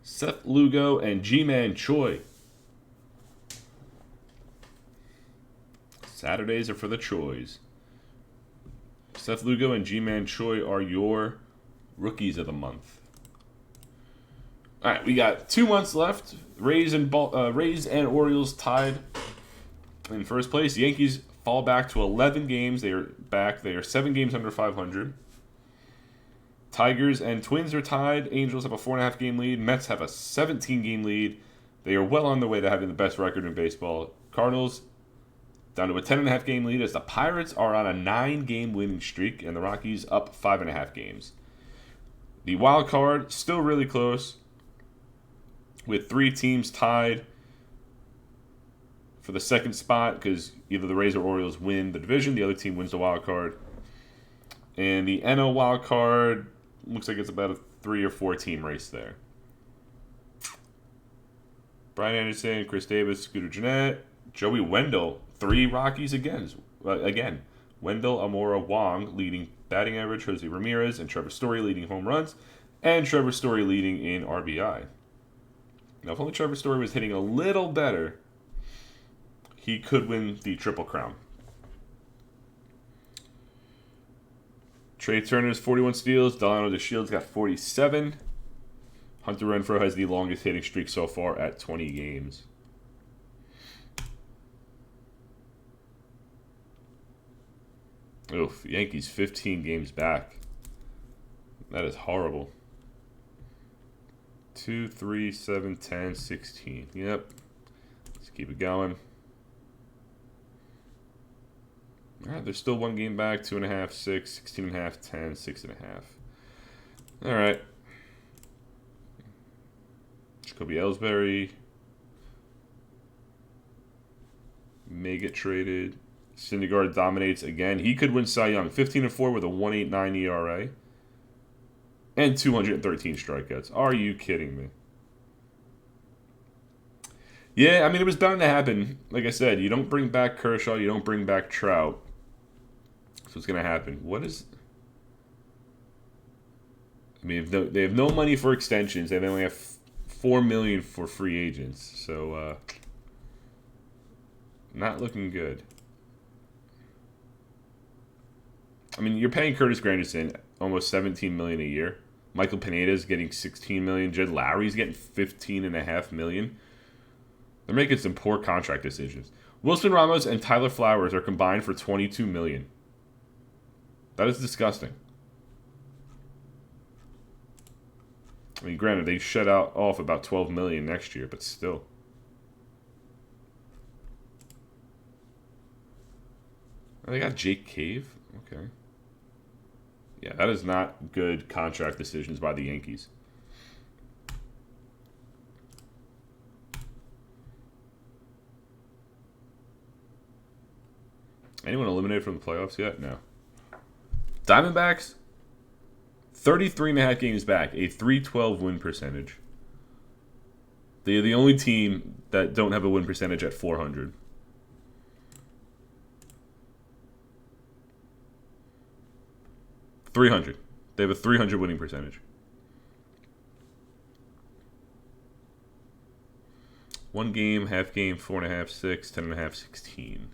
Seth Lugo and G-Man Choi. Saturdays are for the Chois. Seth Lugo and G-Man Choi are your rookies of the month. All right, we got 2 months left. Rays and Orioles tied in first place. Yankees fall back to 11 games. They are back. They are 7 games under 500. Tigers and Twins are tied. Angels have a 4.5 game lead. Mets have a 17-game lead. They are well on their way to having the best record in baseball. Cardinals down to a 10.5 game lead as the Pirates are on a 9-game winning streak, and the Rockies up 5.5 games. The wild card still really close, with 3 teams tied for the second spot because either the Rays or Orioles win the division, the other team wins the wild card. And the NL wild card looks like it's about a 3 or 4 team race there. Brian Anderson, Chris Davis, Scooter Gennett, Joey Wendell, 3 Rockies again. Wendell, Amora, Wong leading batting average, Jose Ramirez, and Trevor Story leading home runs, and Trevor Story leading in RBI. Now, if only Trevor Story was hitting a little better, he could win the Triple Crown. Trey Turner's 41 steals. Delano DeShields got 47. Hunter Renfroe has the longest hitting streak so far at 20 games. Oof, Yankees 15 games back. That is horrible. 2, 3, 7, 10, 16. Yep. Let's keep it going. All right, there's still 1 game back. 2.5, 6, 16.5, 10, 6.5. All right. Jacoby Ellsbury may get traded. Syndergaard dominates again. He could win Cy Young. 15-4 with a 1.89 ERA. And 213 strikeouts. Are you kidding me? Yeah, I mean, it was bound to happen. Like I said, you don't bring back Kershaw. You don't bring back Trout. So it's going to happen. What is... I mean, they have no money for extensions. They only have $4 million for free agents. So, not looking good. I mean, you're paying Curtis Granderson almost $17 million a year. Michael Pineda's getting $16 million. Jed Lowry's getting $15.5 million. They're making some poor contract decisions. Wilson Ramos and Tyler Flowers are combined for $22 million. That is disgusting. I mean, granted, they shut off about $12 million next year, but still. Oh, they got Jake Cave? Okay. Yeah, that is not good contract decisions by the Yankees. Anyone eliminated from the playoffs yet? No. Diamondbacks, 33.5 games back, a .312 win percentage. They're the only team that don't have a win percentage at 400. .300. They have a .300 winning percentage. 1 game, half game, 4.5, 6, 10.5, 16.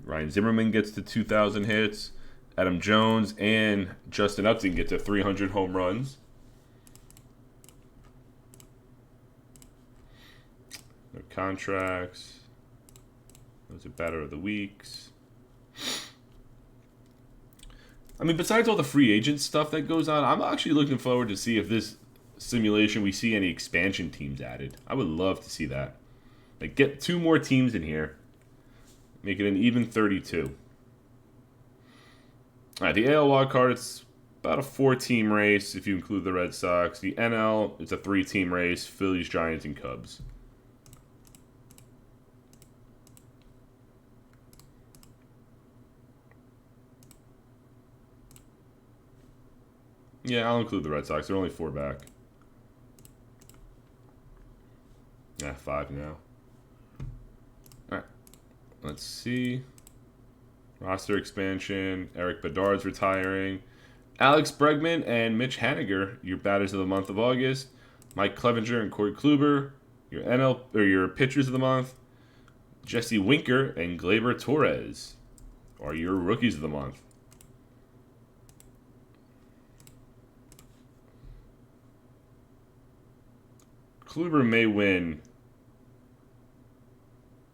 Ryan Zimmerman gets to 2,000 hits. Adam Jones and Justin Upton get to 300 home runs. No contracts. Those are batter of the weeks. I mean, besides all the free agent stuff that goes on, I'm actually looking forward to see if this simulation we see any expansion teams added. I would love to see that. Like, get 2 more teams in here. Make it an even 32. All right, the AL wildcard, it's about a 4-team race if you include the Red Sox. The NL, it's a 3-team race, Phillies, Giants, and Cubs. Yeah, I'll include the Red Sox. They're only 4 back. Yeah, 5 now. All right. Let's see. Roster expansion. Eric Bedard's retiring. Alex Bregman and Mitch Haniger, your batters of the month of August. Mike Clevenger and Corey Kluber, your pitchers of the month. Jesse Winker and Gleyber Torres are your rookies of the month. Kluber may win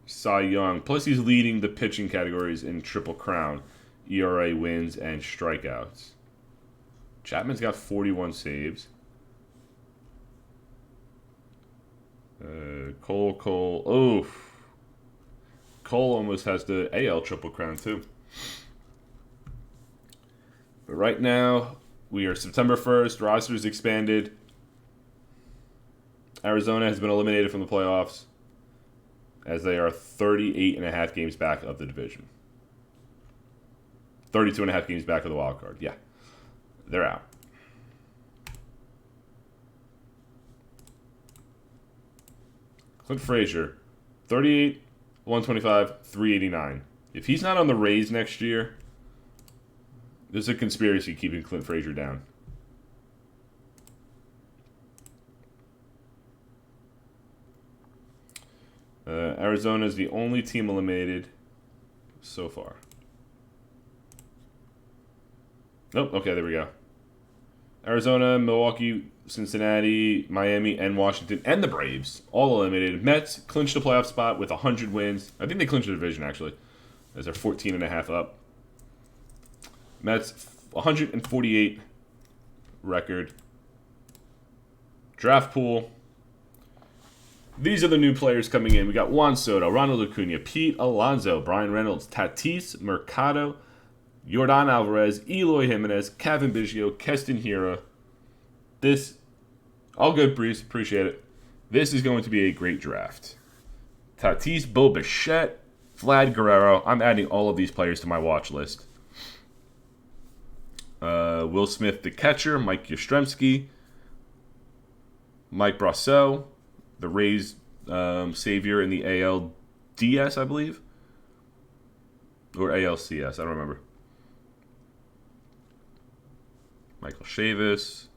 Cy Young. Plus, he's leading the pitching categories in Triple Crown, ERA, wins, and strikeouts. Chapman's got 41 saves. Cole. Oh, Cole almost has the AL Triple Crown too. But right now, we are September 1st. Roster's expanded. Arizona has been eliminated from the playoffs as they are 38.5 games back of the division. 32.5 games back of the wild card. Yeah, they're out. Clint Frazier, 38, 125, 389. If he's not on the Rays next year, there's a conspiracy keeping Clint Frazier down. Arizona is the only team eliminated so far. Nope. Okay, there we go. Arizona, Milwaukee, Cincinnati, Miami, and Washington, and the Braves all eliminated. Mets clinched a playoff spot with 100 wins. I think they clinched the division, actually, as they're 14.5 up. Mets, 148 record. Draft pool. These are the new players coming in. We got Juan Soto, Ronald Acuna, Pete Alonso, Brian Reynolds, Tatis, Mercado, Yordan Alvarez, Eloy Jimenez, Kevin Biggio, Keston Hiura. This, all good, Breeze. Appreciate it. This is going to be a great draft. Tatis, Bo Bichette, Vlad Guerrero. I'm adding all of these players to my watch list. Will Smith, the catcher, Mike Yastrzemski, Mike Brasso, the Rays savior in the ALDS, I believe. Or ALCS, I don't remember. Michael Chavis,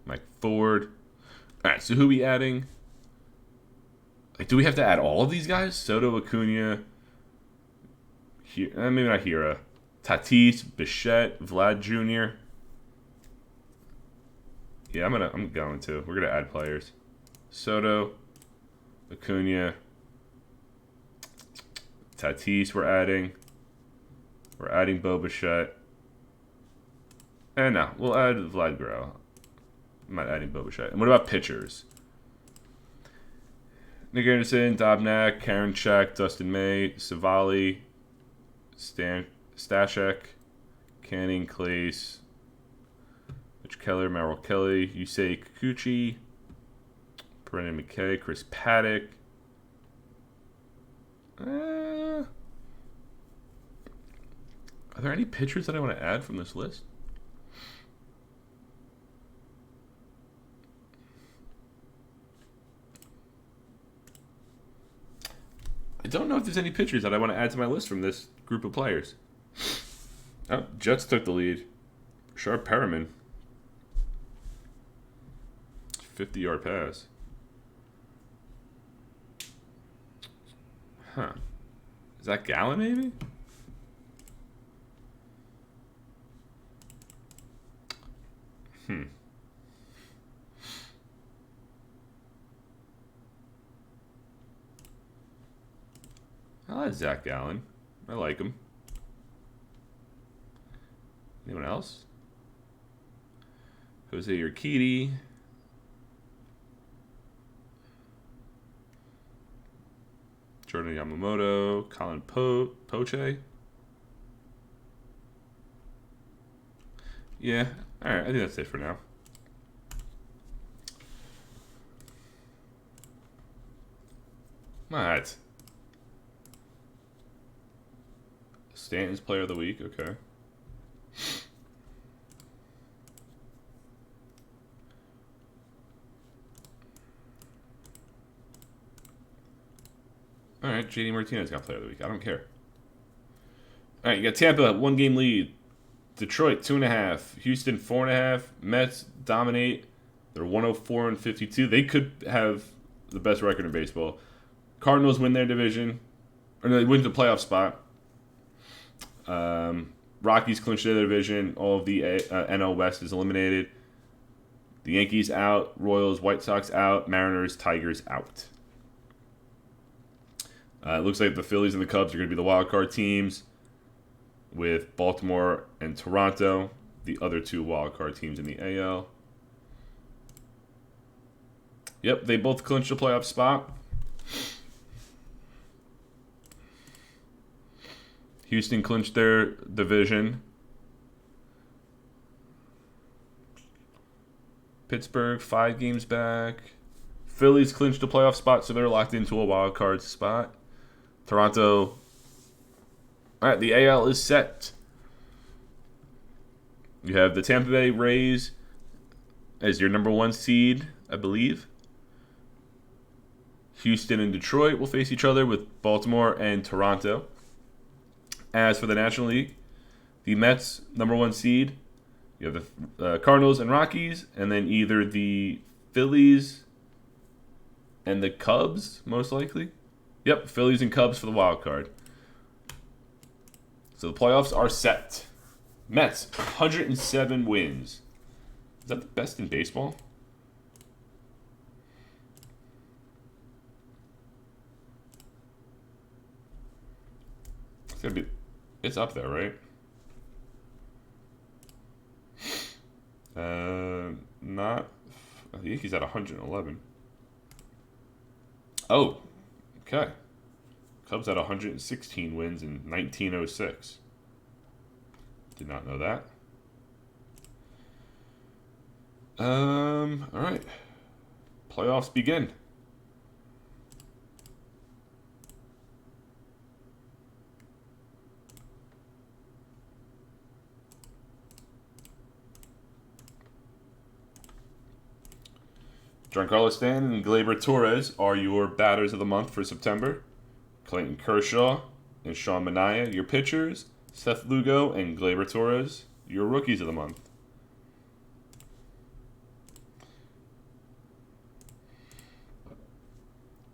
Mike Ford. All right, so who are we adding? Like, do we have to add all of these guys? Soto, Acuna, maybe not Hira. Tatis, Bichette, Vlad Jr. Yeah, I'm going to. We're gonna add players. Soto, Acuna, Tatis. We're adding Bo Bichette. And no, we'll add Vlad Guerrero. I'm not adding Bo Bichette. And what about pitchers? Nick Anderson, Dobnak, Karinchak, Dustin May, Savali, Stashek, Canning, Clace, Mitch Keller, Merrill Kelly, Yusei Kikuchi, Brendan McKay, Chris Paddock. Are there any pitchers that I want to add from this list? I don't know if there's any pitchers that I want to add to my list from this group of players. Oh, Jets took the lead. Sharp Perriman. 50-yard pass. Huh. Is that Gallen, maybe? I like Zach Gallen. I like him. Anyone else? Jose Urquidy. Jordan Yamamoto. Colin Poche. Yeah. Alright, I think that's it for now. Alright. Stanton's player of the week, okay. Alright, JD Martinez got player of the week. I don't care. Alright, you got Tampa, 1-game lead. Detroit, 2.5. Houston, 4.5. Mets dominate. They're 104-52. They could have the best record in baseball. Cardinals win their division. Or no, they win the playoff spot. Rockies clinch their division. All of the NL West is eliminated. The Yankees out. Royals, White Sox out. Mariners, Tigers out. It looks like the Phillies and the Cubs are going to be the wild card teams, with Baltimore and Toronto, the other two wild card teams in the AL. Yep, they both clinched a playoff spot. Houston clinched their division. Pittsburgh, 5 games back. Phillies clinched a playoff spot, so they're locked into a wild card spot. Toronto. All right, the AL is set. You have the Tampa Bay Rays as your number 1 seed, I believe. Houston and Detroit will face each other with Baltimore and Toronto. As for the National League, the Mets, number 1 seed. You have the Cardinals and Rockies, and then either the Phillies and the Cubs, most likely. Yep, Phillies and Cubs for the wild card. So the playoffs are set. Mets, 107 wins. Is that the best in baseball? It's up there, right? Not. I think he's at 111. Oh, okay. Cubs had 116 wins in 1906. Did not know that. All right. Playoffs begin. Giancarlo Stanton and Gleyber Torres are your batters of the month for September. Clayton Kershaw and Sean Manaea, your pitchers. Seth Lugo and Gleyber Torres, your rookies of the month.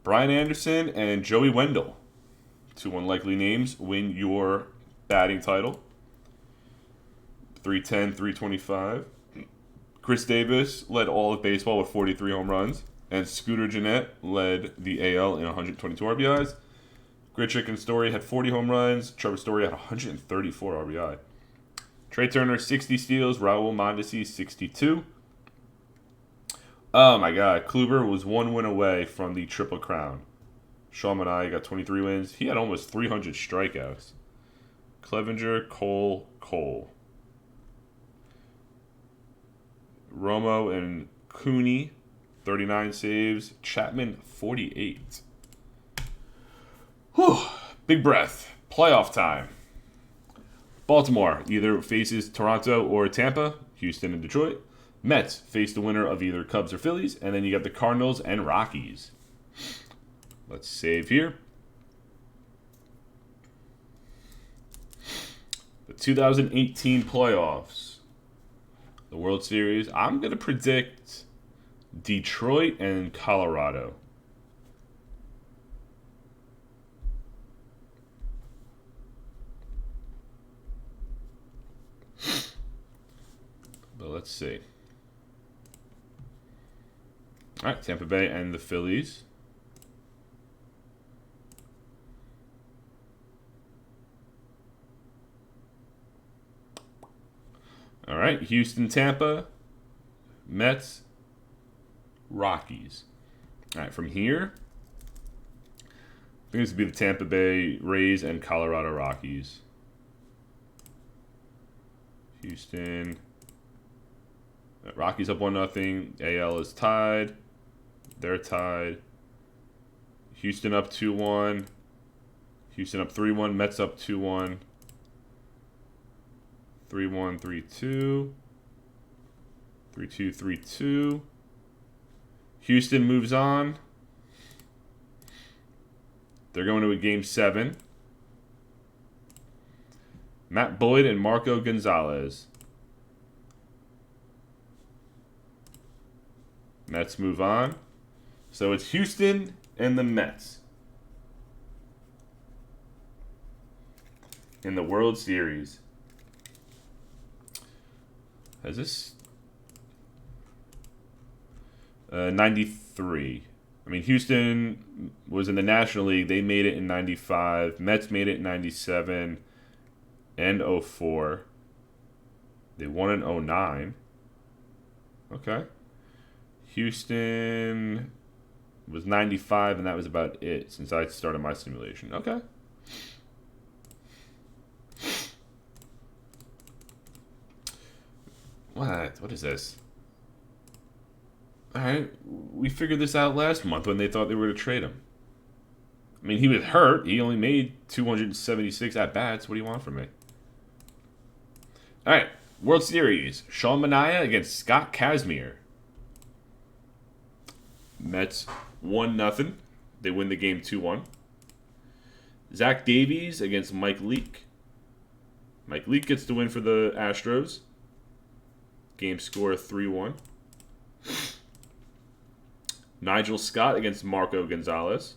Brian Anderson and Joey Wendell, 2 unlikely names, win your batting title. 310, 325. Chris Davis led all of baseball with 43 home runs, and Scooter Gennett led the AL in 122 RBIs. Grichuk and Story had 40 home runs. Trevor Story had 134 RBI. Trey Turner, 60 steals. Raul Mondesi, 62. Oh my God. Kluber was 1 win away from the Triple Crown. Sean Manaea got 23 wins. He had almost 300 strikeouts. Clevenger, Cole. Romo and Cooney, 39 saves. Chapman, 48. Whew. Big breath. Playoff time. Baltimore either faces Toronto or Tampa. Houston and Detroit. Mets face the winner of either Cubs or Phillies. And then you got the Cardinals and Rockies. Let's save here. The 2018 playoffs. The World Series. I'm going to predict Detroit and Colorado. But let's see. All right, Tampa Bay and the Phillies. All right, Houston, Tampa, Mets, Rockies. All right, from here, I think this would be the Tampa Bay Rays and Colorado Rockies. Houston. Rockies up 1-0. AL is tied. They're tied. Houston up 2-1. Houston up 3-1. Mets up 2-1. 3-1, 3-2. 3-2, 3-2. Houston moves on. They're going to a Game 7. Matt Boyd and Marco Gonzalez. Mets move on. So it's Houston and the Mets in the World Series. Has this 93? I mean, Houston was in the National League. They made it in 95. Mets made it in 97 and 04. They won in 09. Okay. Houston was 95, and that was about it since I started my simulation. Okay. What is this? All right, we figured this out last month when they thought they were going to trade him. I mean, he was hurt. He only made 276 at-bats. What do you want from me? All right, World Series. Sean Manaea against Scott Kazmir. Mets 1-0. They win the game 2-1. Zach Davies against Mike Leake. Mike Leake gets the win for the Astros. Game score 3-1. Nigel Scott against Marco Gonzalez.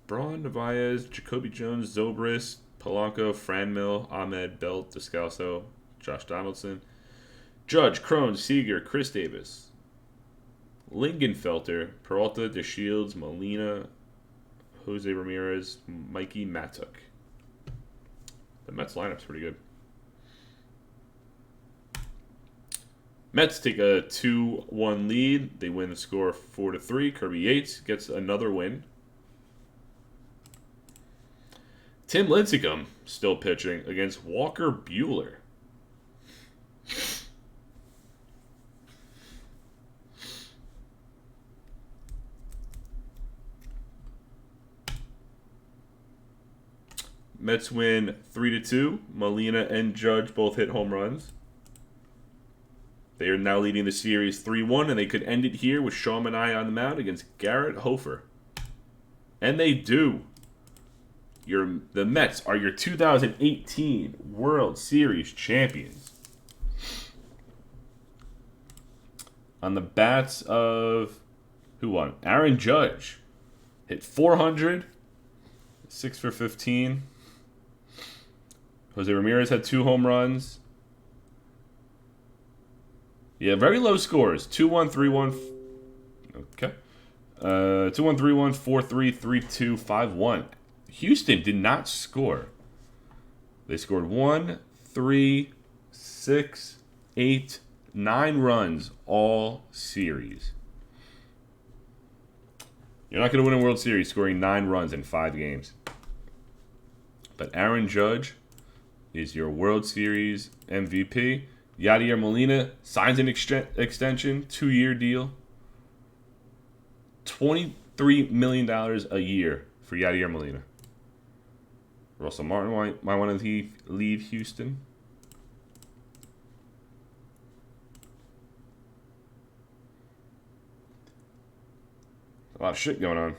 Braun, Narvaez, Jacoby Jones, Zobrist, Polanco, Franmil, Ahmed, Belt, Descalso, Josh Donaldson. Judge, Crone, Seager, Chris Davis. Lingenfelter, Peralta, DeShields, Molina, Jose Ramirez, Mikey Matuk. The Mets lineup's pretty good. Mets take a 2-1 lead. They win the score 4-3. Kirby Yates gets another win. Tim Lincecum still pitching against Walker Buehler. Mets win 3-2. Molina and Judge both hit home runs. They are now leading the series 3-1, and they could end it here with Sean Manaea on the mound against Garrett Hofer. And they do. The Mets are your 2018 World Series champions. On the bats of... Who won? Aaron Judge. Hit 400. 6 for 15. Jose Ramirez had 2 home runs. Yeah, very low scores. 2-1, 3-1. Okay. 2-1, 3-1, 4-3, 3-2, 5-1. Houston did not score. They scored 1, 3, 6, 8, 9 runs all series. You're not going to win a World Series scoring 9 runs in 5 games. But Aaron Judge is your World Series MVP. Yadier Molina signs an extension, 2-year deal. $23 million a year for Yadier Molina. Russell Martin might want to leave Houston. A lot of shit going on.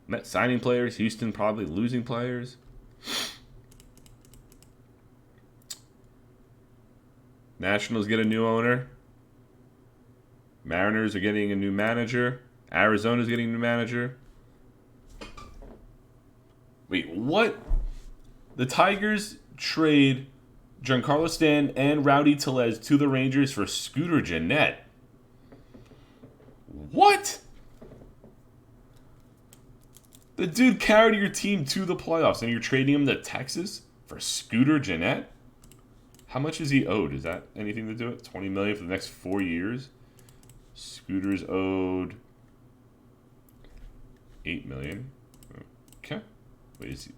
Mets signing players, Houston probably losing players. Nationals get a new owner. Mariners are getting a new manager. Arizona's getting a new manager. Wait, what? The Tigers trade Giancarlo Stanton and Rowdy Tellez to the Rangers for Scooter Gennett. What? The dude carried your team to the playoffs, and you're trading him to Texas for Scooter Gennett? How much is he owed? Is that anything to do with it? $20 million for the next 4 years? Scooter's owed $8 million. Okay. Wait, is he?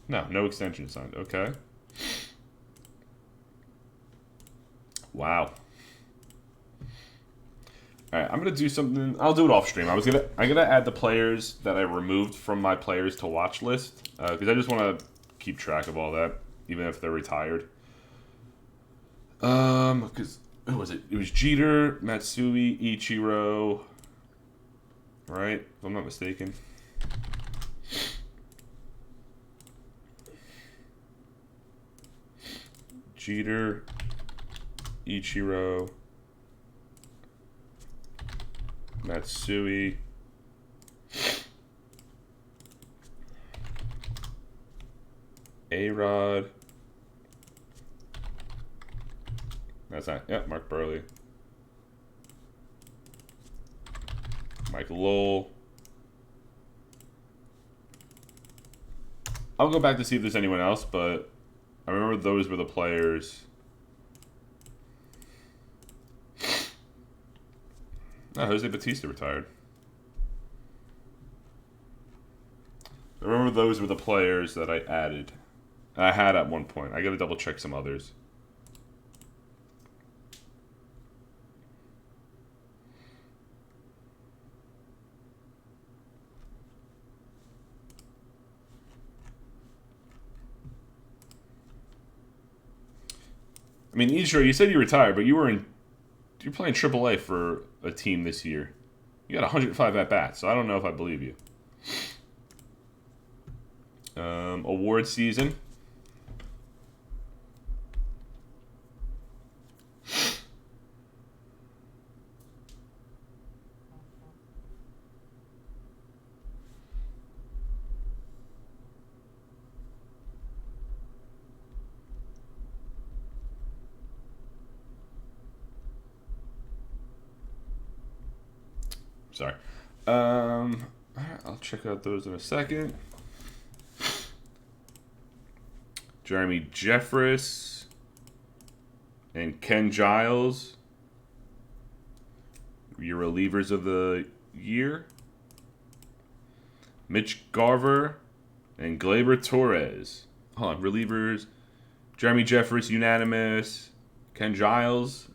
No extension signed. Okay. Wow. All right, I'm gonna do something. I'll do it off stream. I'm gonna add the players that I removed from my players to watch list because I just want to keep track of all that, even if they're retired. Because who was it? It was Jeter, Matsui, Ichiro. Right, if I'm not mistaken. Jeter, Ichiro, Matsui, A-Rod. That's not, yeah, Mark Burley. Mike Lowell. I'll go back to see if there's anyone else, but I remember those were the players. Oh, Jose Bautista retired. I remember those were the players that I added. I had at one point. I gotta double check some others. I mean, Ichiro, you said you retired, but you're playing AAA for a team this year. You got 105 at bats, so I don't know if I believe you. Award season. Sorry. I'll check out those in a second. Jeremy Jeffress and Ken Giles, your relievers of the year. Mitch Garver and Gleyber Torres. Hold on, relievers. Jeremy Jeffress, unanimous. Ken Giles.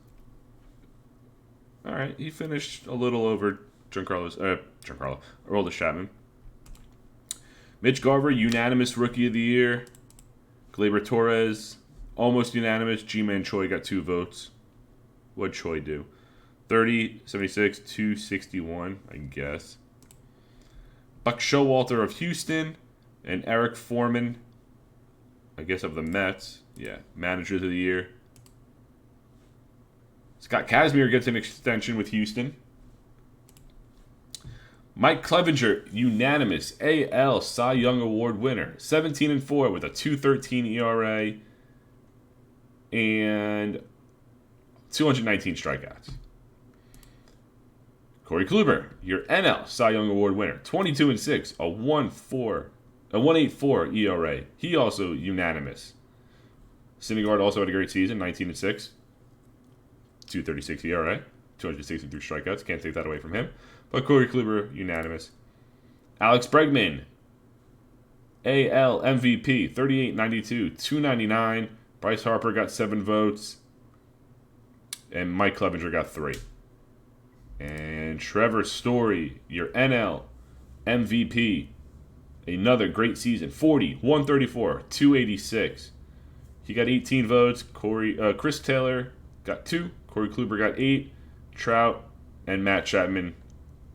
All right, he finished a little over Aroldis Chapman. Mitch Garver, unanimous rookie of the year. Gleyber Torres, almost unanimous. G-Man Choi got 2 votes. What'd Choi do? 30, 76, 261, I guess. Buck Showalter of Houston and Eric Foreman, I guess of the Mets. Yeah, managers of the year. Scott Kazmir gets an extension with Houston. Mike Clevenger, unanimous AL Cy Young Award winner. 17-4 with a 2.13 ERA and 219 strikeouts. Corey Kluber, your NL Cy Young Award winner. 22-6, a 1.84 ERA. He also unanimous. Syndergaard also had a great season, 19-6, 2.36 ERA, 263 strikeouts. Can't take that away from him. But Corey Kluber, unanimous. Alex Bregman, AL MVP, 38.92, 299. Bryce Harper got 7 votes. And Mike Clevenger got 3. And Trevor Story, your NL MVP. Another great season. 40, 134, 286. He got 18 votes. Chris Taylor got 2. Corey Kluber got 8. Trout and Matt Chapman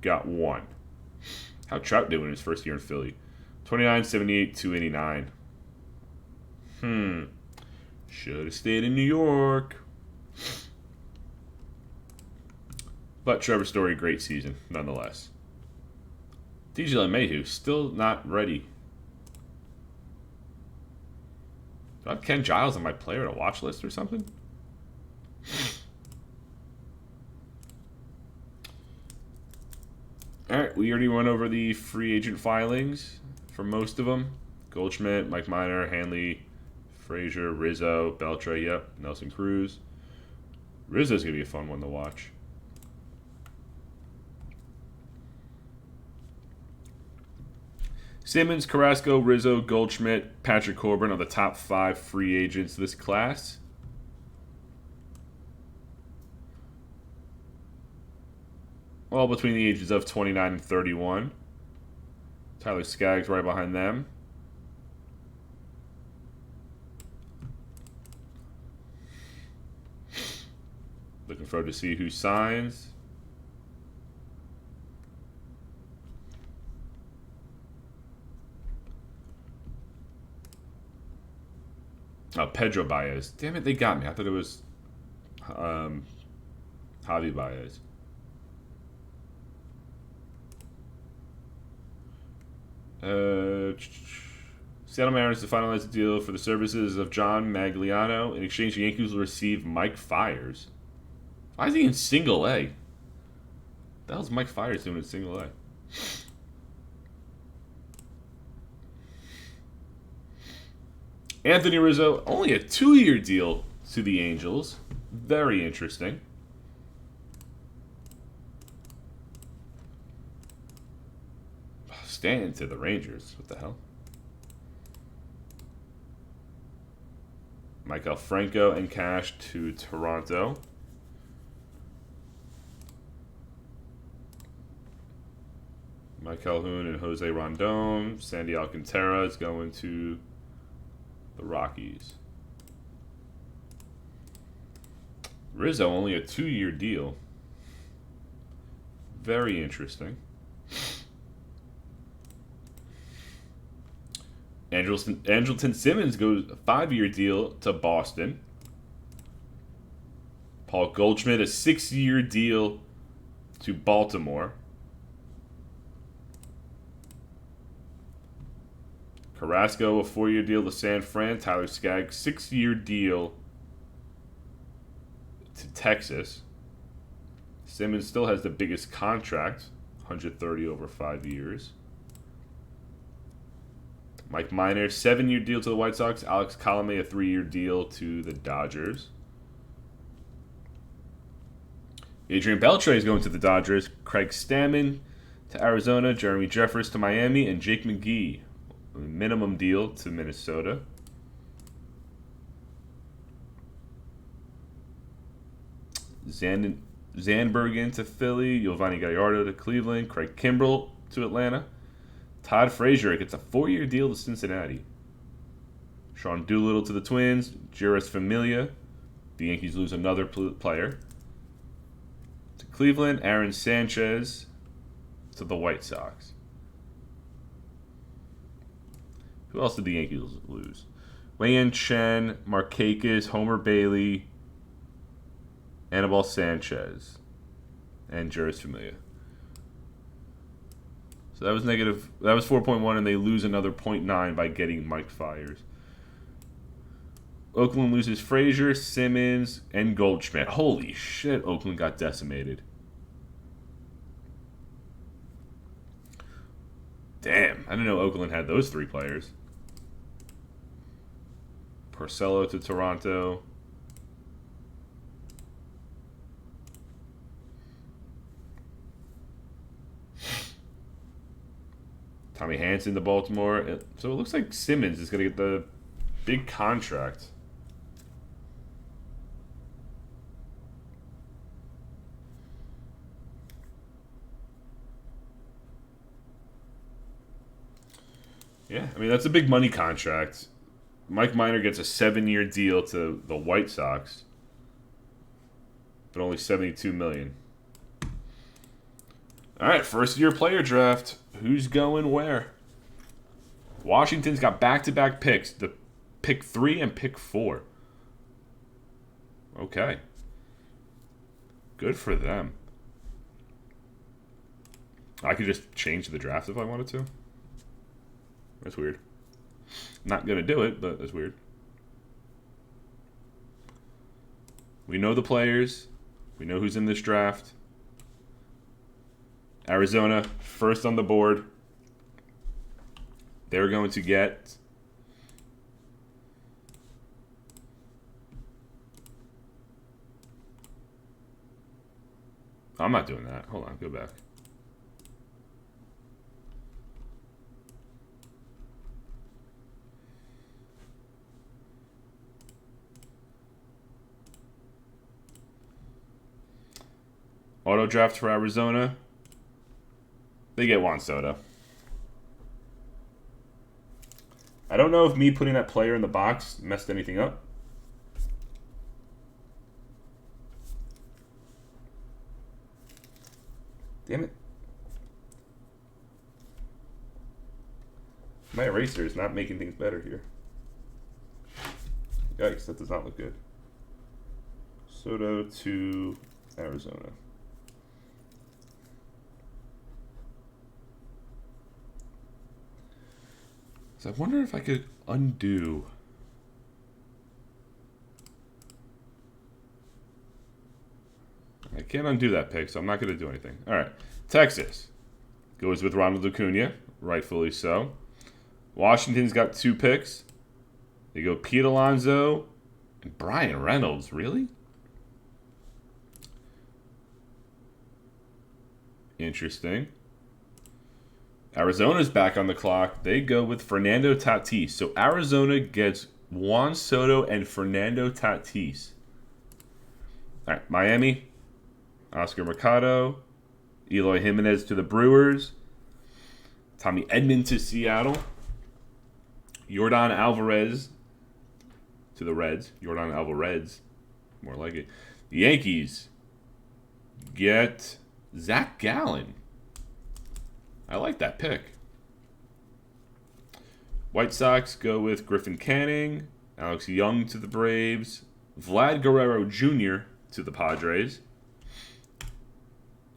got 1. How Trout doing in his first year in Philly? 29, 78, 289. Should have stayed in New York. But Trevor Story, great season, nonetheless. DJ LeMahieu, still not ready. Do I have Ken Giles on my player to watch list or something? All right, we already went over the free agent filings for most of them. Goldschmidt, Mike Minor, Hanley, Frazier, Rizzo, Beltre, yep, Nelson Cruz. Rizzo's going to be a fun one to watch. Simmons, Carrasco, Rizzo, Goldschmidt, Patrick Corbin are the top 5 free agents this class. All between the ages of 29 and 31. Tyler Skaggs right behind them. Looking forward to see who signs. Oh, Pedro Baez. Damn it, they got me. I thought it was Javi Baez. Seattle Mariners to finalize the deal for the services of John Magliano. In exchange, the Yankees will receive Mike Fiers. Why is he in single A? What the hell's Mike Fiers doing in single A? Anthony Rizzo, only a 2-year deal to the Angels. Very interesting. Stanton to the Rangers. What the hell? Michael Franco and Cash to Toronto. Mike Calhoun and Jose Rondon. Sandy Alcantara is going to the Rockies. Rizzo, only a 2-year deal. Very interesting. Andrelton Simmons goes a 5-year deal to Boston. Paul Goldschmidt, a 6-year deal to Baltimore. Carrasco, a 4-year deal to San Fran. Tyler Skaggs, 6-year deal to Texas. Simmons still has the biggest contract, 130 over 5 years. Mike Minor, 7-year deal to the White Sox. Alex Colomé, a 3-year deal to the Dodgers. Adrian Beltre is going to the Dodgers. Craig Stammen to Arizona. Jeremy Jeffress to Miami. And Jake McGee, a minimum deal to Minnesota. Zandbergen to Philly. Giovanni Gallardo to Cleveland. Craig Kimbrell to Atlanta. Todd Frazier gets a 4-year deal to Cincinnati. Sean Doolittle to the Twins. Jeurys Familia. The Yankees lose another player. To Cleveland. Aaron Sanchez to the White Sox. Who else did the Yankees lose? Wei-Yin Chen, Markakis, Homer Bailey, Anibal Sanchez, and Jeurys Familia. So that was negative. That was 4.1, and they lose another 0.9 by getting Mike Fiers. Oakland loses Frazier, Simmons, and Goldschmidt. Holy shit, Oakland got decimated. Damn, I didn't know Oakland had those 3 players. Porcello to Toronto. Tommy Hanson to Baltimore. So it looks like Simmons is going to get the big contract. Yeah, I mean, that's a big money contract. Mike Minor gets a 7-year deal to the White Sox, but only $72 million. All right, first-year player draft. Who's going where? Washington's got back-to-back picks, the pick 3 and pick 4. Okay. Good for them. I could just change the draft if I wanted to. That's weird. Not going to do it, but that's weird. We know the players. We know who's in this draft. Arizona, first on the board. They're going to get I'm not doing that. Hold on, go back. Auto draft for Arizona. They get Juan Soto. I don't know if me putting that player in the box messed anything up. Damn it. My eraser is not making things better here. Yikes, that does not look good. Soto to Arizona. So I wonder if I could undo. I can't undo that pick, so I'm not going to do anything. All right. Texas goes with Ronald Acuna, rightfully so. Washington's got 2 picks. They go Pete Alonso and Brian Reynolds. Really? Interesting. Arizona's back on the clock. They go with Fernando Tatis. So Arizona gets Juan Soto and Fernando Tatis. All right, Miami, Oscar Mercado, Eloy Jimenez to the Brewers, Tommy Edman to Seattle, Yordan Alvarez to the Reds. Yordan Alvarez. More like it. The Yankees get Zach Gallen. I like that pick. White Sox go with Griffin Canning, Alex Young to the Braves, Vlad Guerrero Jr. to the Padres,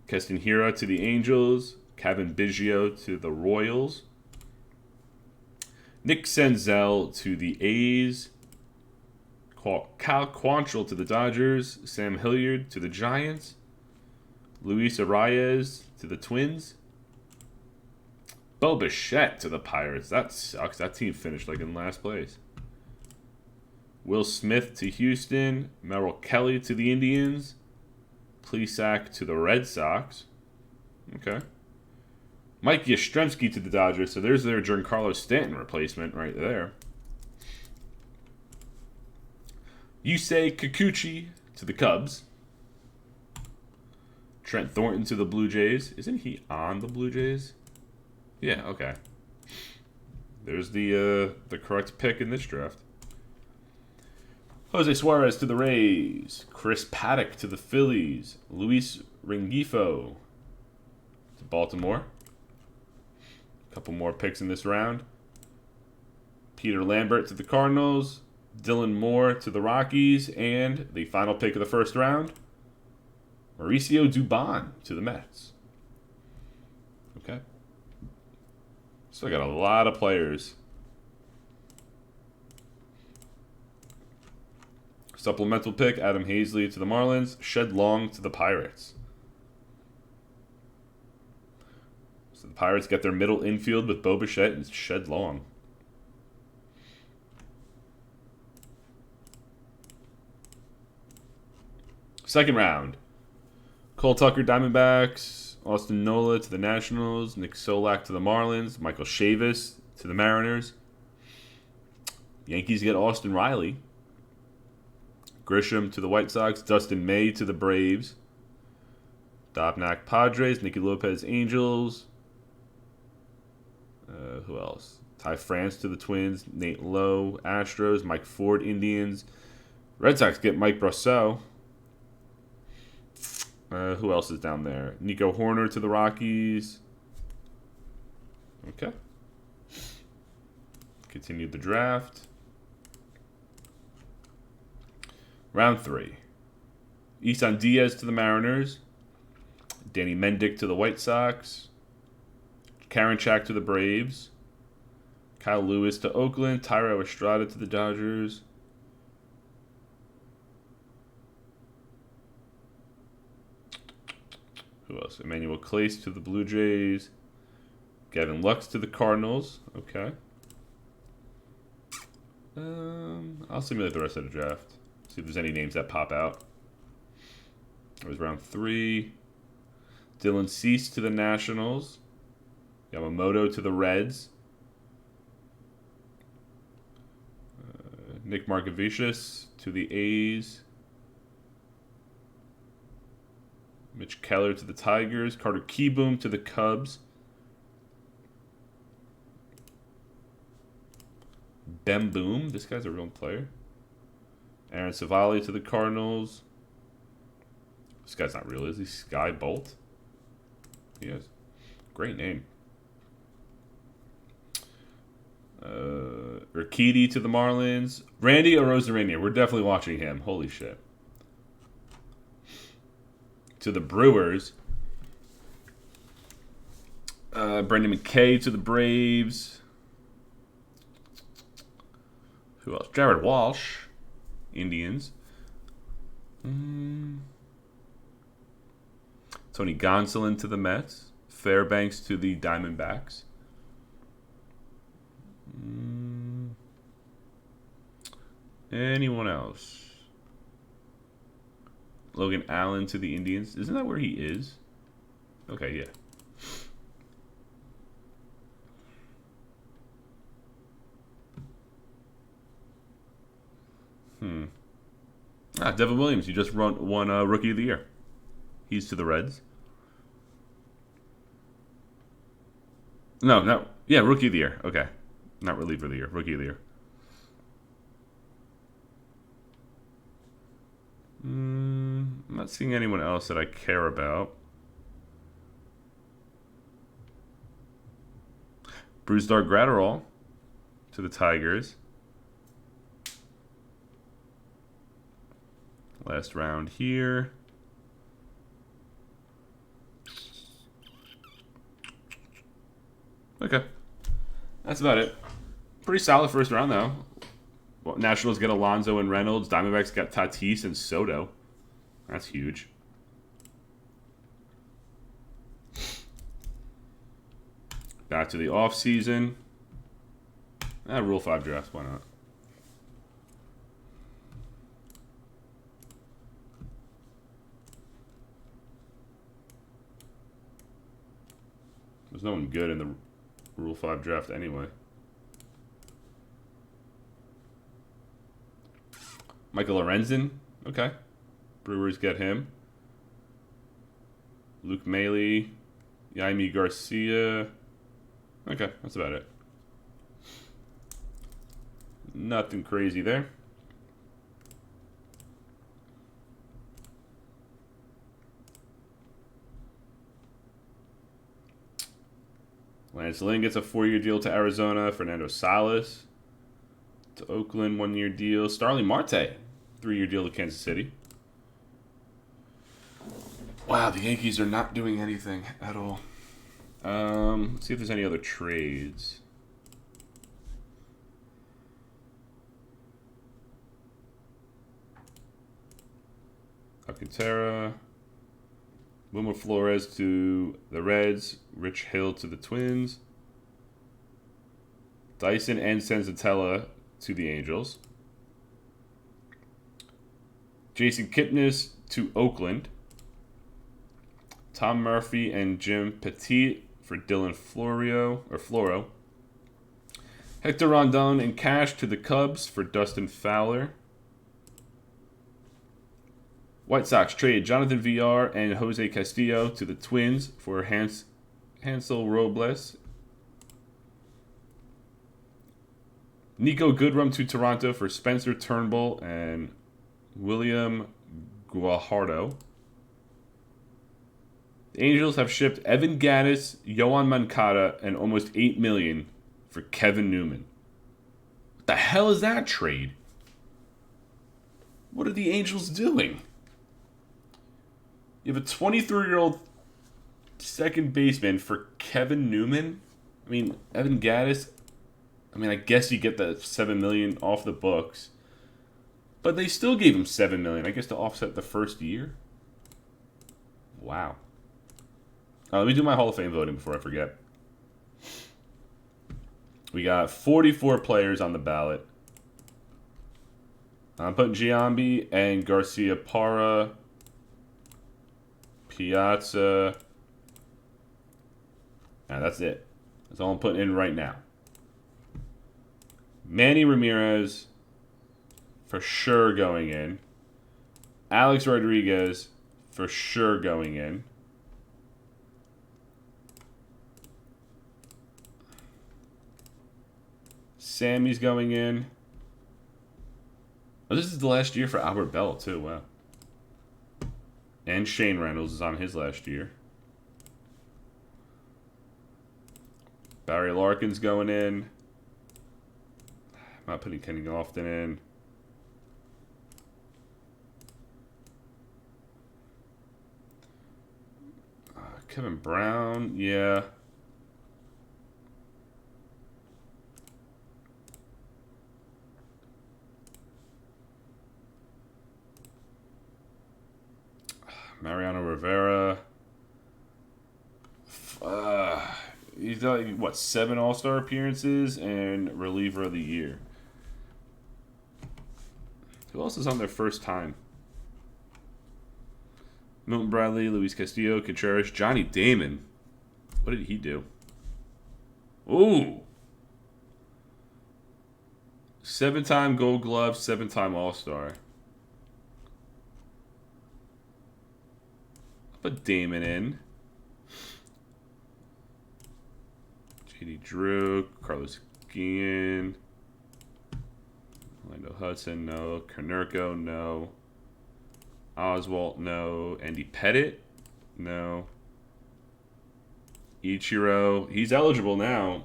Keston Hiura to the Angels, Kevin Biggio to the Royals, Nick Senzel to the A's, Cal Quantrill to the Dodgers, Sam Hilliard to the Giants, Luis Arias to the Twins, Bo Bichette to the Pirates. That sucks. That team finished like in last place. Will Smith to Houston, Merrill Kelly to the Indians, Plesac to the Red Sox. Okay. Mike Yastrzemski to the Dodgers. So there's their Giancarlo Stanton replacement right there. Yusei Kikuchi to the Cubs. Trent Thornton to the Blue Jays. Isn't he on the Blue Jays? Yeah, okay. There's the correct pick in this draft. Jose Suarez to the Rays. Chris Paddock to the Phillies. Luis Rengifo to Baltimore. A couple more picks in this round. Peter Lambert to the Cardinals. Dylan Moore to the Rockies. And the final pick of the first round, Mauricio Dubon to the Mets. Okay. So I got a lot of players. Supplemental pick, Adam Hazley to the Marlins. Shed Long to the Pirates. So the Pirates get their middle infield with Bo Bichette and Shed Long. Second round. Cole Tucker, Diamondbacks. Austin Nola to the Nationals. Nick Solak to the Marlins. Michael Chavis to the Mariners. Yankees get Austin Riley. Grisham to the White Sox. Dustin May to the Braves. Dobnak Padres. Nicky Lopez Angels. Who else? Ty France to the Twins. Nate Lowe Astros. Mike Ford Indians. Red Sox get Mike Brosseau. Who else is down there? Nico Horner to the Rockies. Okay. Continue the draft. Round 3. Isan Diaz to the Mariners. Danny Mendick to the White Sox. Karinchak to the Braves. Kyle Lewis to Oakland. Tyro Estrada to the Dodgers. Who else? Emmanuel Clace to the Blue Jays. Gavin Lux to the Cardinals. Okay. I'll simulate the rest of the draft. See if there's any names that pop out. It was round 3. Dylan Cease to the Nationals. Yamamoto to the Reds. Nick Markavicius to the A's. Mitch Keller to the Tigers. Carter Kieboom to the Cubs. Ben Boom. This guy's a real player. Aaron Savali to the Cardinals. This guy's not real, is he? Sky Bolt? He is. Great name. Urquidy to the Marlins. Randy Arozarena. We're definitely watching him. Holy shit. To the Brewers. Brendan McKay to the Braves. Who else? Jared Walsh. Indians. Tony Gonsolin to the Mets. Fairbanks to the Diamondbacks. Anyone else? Logan Allen to the Indians. Isn't that where he is? Okay, yeah. Devin Williams. You just won Rookie of the Year. He's to the Reds. No. Yeah, Rookie of the Year. Okay. Not Reliever of the Year. Rookie of the Year. I'm not seeing anyone else that I care about. Brusdar Gratterall to the Tigers. Last round here. Okay. That's about it. Pretty solid first round, though. Well, Nationals get Alonso and Reynolds. Diamondbacks got Tatis and Soto. That's huge. Back to the offseason. Rule 5 draft. Why not? There's no one good in the Rule 5 draft anyway. Michael Lorenzen. Okay. Brewers get him. Luke Maile. Yaimi Garcia. Okay, that's about it. Nothing crazy there. Lance Lynn gets a 4-year deal to Arizona. Fernando Salas to Oakland, 1-year deal. Starling Marte, 3-year deal to Kansas City. Wow, the Yankees are not doing anything at all. Let's see if there's any other trades. Alcantara. Wilmer Flores to the Reds. Rich Hill to the Twins. Dyson and Senzatella to the Angels. Jason Kipnis to Oakland. Tom Murphy and Jim Petit for Dylan Floro. Hector Rondon and cash to the Cubs for Dustin Fowler. White Sox trade Jonathan Villar and Jose Castillo to the Twins for Hansel Robles. Nico Goodrum to Toronto for Spencer Turnbull and William Guajardo. The Angels have shipped Evan Gattis, Yohan Moncada, and almost $8 million for Kevin Newman. What the hell is that trade? What are the Angels doing? You have a 23-year-old second baseman for Kevin Newman? I mean, Evan Gattis, I guess you get the $7 million off the books. But they still gave him $7 million, I guess, to offset the first year. Wow. Let me do my Hall of Fame voting before I forget. We got 44 players on the ballot. I'm putting Giambi and Garcia Parra, Piazza. That's it. That's all I'm putting in right now. Manny Ramirez, for sure going in. Alex Rodriguez, for sure going in. Sammy's going in. Oh, this is the last year for Albert Bell, too. Wow. And Shane Reynolds is on his last year. Barry Larkin's going in. I'm not putting Kenny Lofton in. Kevin Brown, yeah. Mariano Rivera. He's done, what, 7 All-Star appearances and reliever of the year. Who else is on their first time? Milton Bradley, Luis Castillo, Contreras, Johnny Damon. What did he do? Ooh. 7-time Gold Glove, 7-time All-Star. Put Damon in. J.D. Drew, Carlos Guillen, Orlando Hudson, no. Konerko, no. Oswalt, no. Andy Pettit, no. Ichiro, he's eligible now.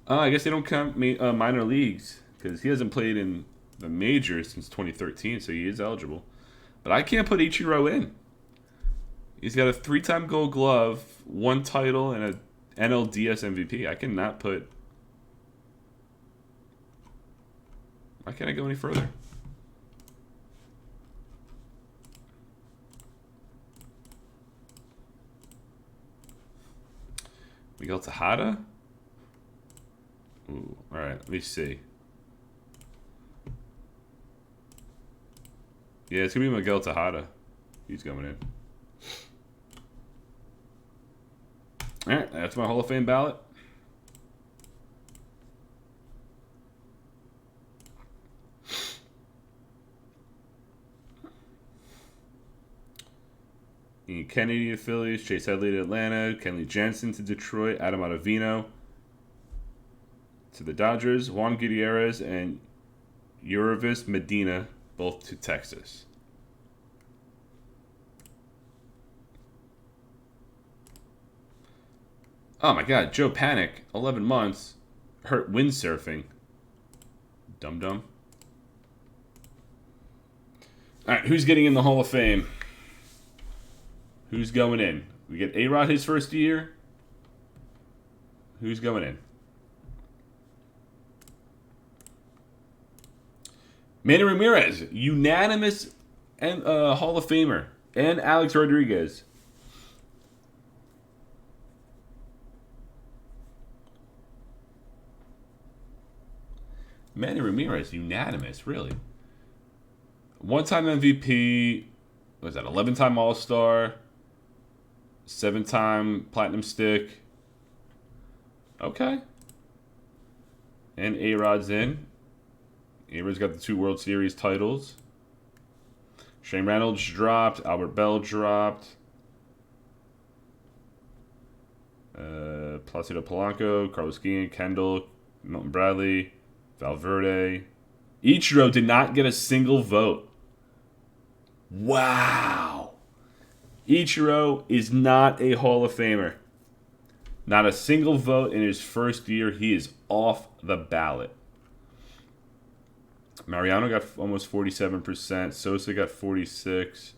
I guess they don't count minor leagues because he hasn't played in the majors since 2013, so he is eligible. But I can't put Ichiro in. He's got a 3-time Gold Glove, 1 title, and a NLDS MVP. I cannot put. Why can't I go any further? Miguel Tejada? Ooh, all right, let me see. Yeah, it's going to be Miguel Tejada. He's going in. All right, that's my Hall of Fame ballot. Ian Kennedy to Phillies, Chase Headley to Atlanta, Kenley Jansen to Detroit, Adam Ottavino to the Dodgers, Juan Gutierrez and Urivis Medina both to Texas. Oh my God, Joe Panic, 11 months, hurt windsurfing. Dum-dum. All right, who's getting in the Hall of Fame? Who's going in? We get A-Rod his first year. Who's going in? Manny Ramirez, unanimous and Hall of Famer, and Alex Rodriguez. Manny Ramirez, unanimous, really. 1-time MVP, what was that, 11-time All-Star, 7-time Platinum Stick. Okay. And A-Rod's in. A-Rod's got the 2 World Series titles. Shane Reynolds dropped. Albert Bell dropped. Placido Polanco, Carlos Guillen, Kendall, Milton Bradley, Valverde. Ichiro did not get a single vote. Wow. Ichiro is not a Hall of Famer. Not a single vote in his first year. He is off the ballot. Mariano got almost 47%. Sosa got 46%.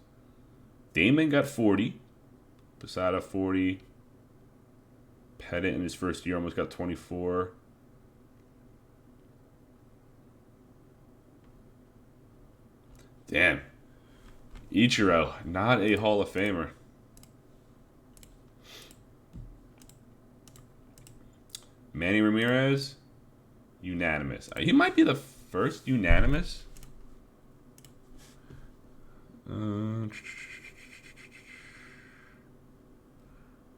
Damon got 40%. Posada 40%. Pettit in his first year almost got 24%. Damn. Ichiro, not a Hall of Famer. Manny Ramirez, unanimous. He might be the first unanimous. In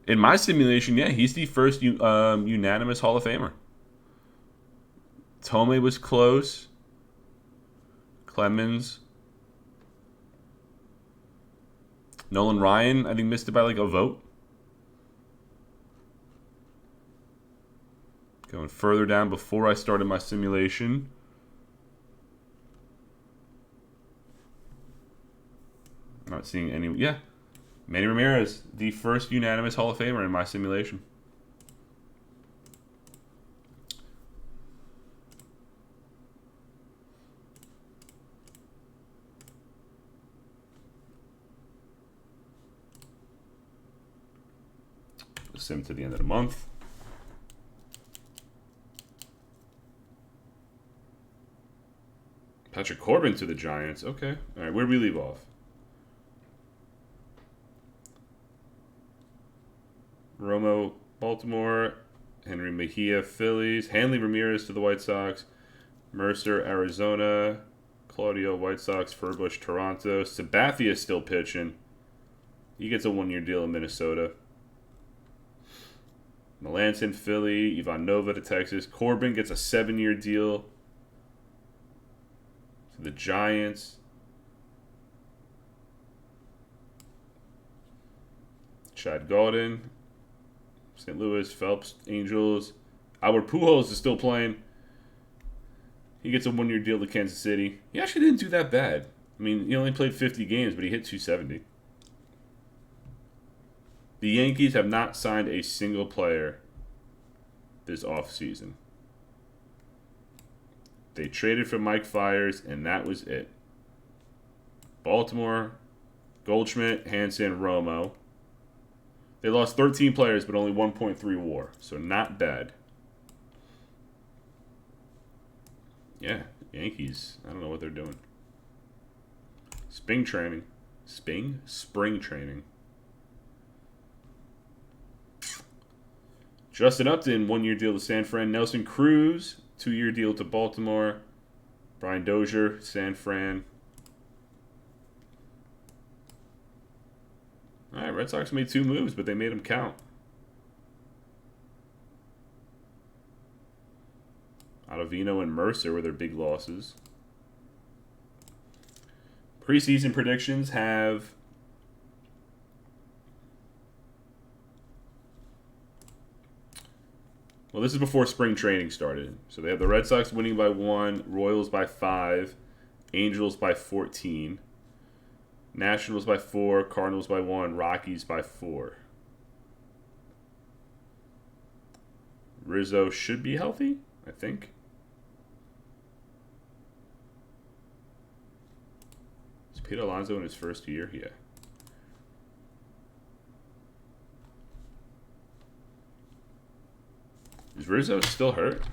my simulation, yeah, he's the first unanimous Hall of Famer. Tomei was close. Clemens. Nolan Ryan, I think, missed it by like a vote. Going further down before I started my simulation. Not seeing any. Yeah. Manny Ramirez, the first unanimous Hall of Famer in my simulation. Sim to the end of the month. Patrick Corbin to the Giants. Okay. All right, where do we leave off? Romo, Baltimore. Henry Mejia, Phillies. Hanley Ramirez to the White Sox. Mercer, Arizona. Claudio, White Sox. Furbush, Toronto. Sabathia still pitching. He gets a 1-year deal in Minnesota. Melanson, Philly. Ivan Nova to Texas. Corbin gets a 7-year deal to the Giants. Chad Gaulden, St. Louis, Phelps, Angels. Albert Pujols is still playing. He gets a 1-year deal to Kansas City. He actually didn't do that bad. I mean, he only played 50 games, but he hit 270. The Yankees have not signed a single player this offseason. They traded for Mike Fiers, and that was it. Baltimore, Goldschmidt, Hansen, Romo. They lost 13 players, but only 1.3 WAR, so not bad. Yeah, Yankees. I don't know what they're doing. Spring training. Spring training. Justin Upton, 1-year deal to San Fran. Nelson Cruz, 2-year deal to Baltimore. Brian Dozier, San Fran. All right, Red Sox made 2 moves, but they made them count. Ottavino and Mercer were their big losses. Preseason predictions have well, this is before spring training started. So they have the Red Sox winning by 1, Royals by 5, Angels by 14, Nationals by 4, Cardinals by 1, Rockies by 4. Rizzo should be healthy, I think. Is Pete Alonso in his first year? Yeah. Is Rizzo still hurt?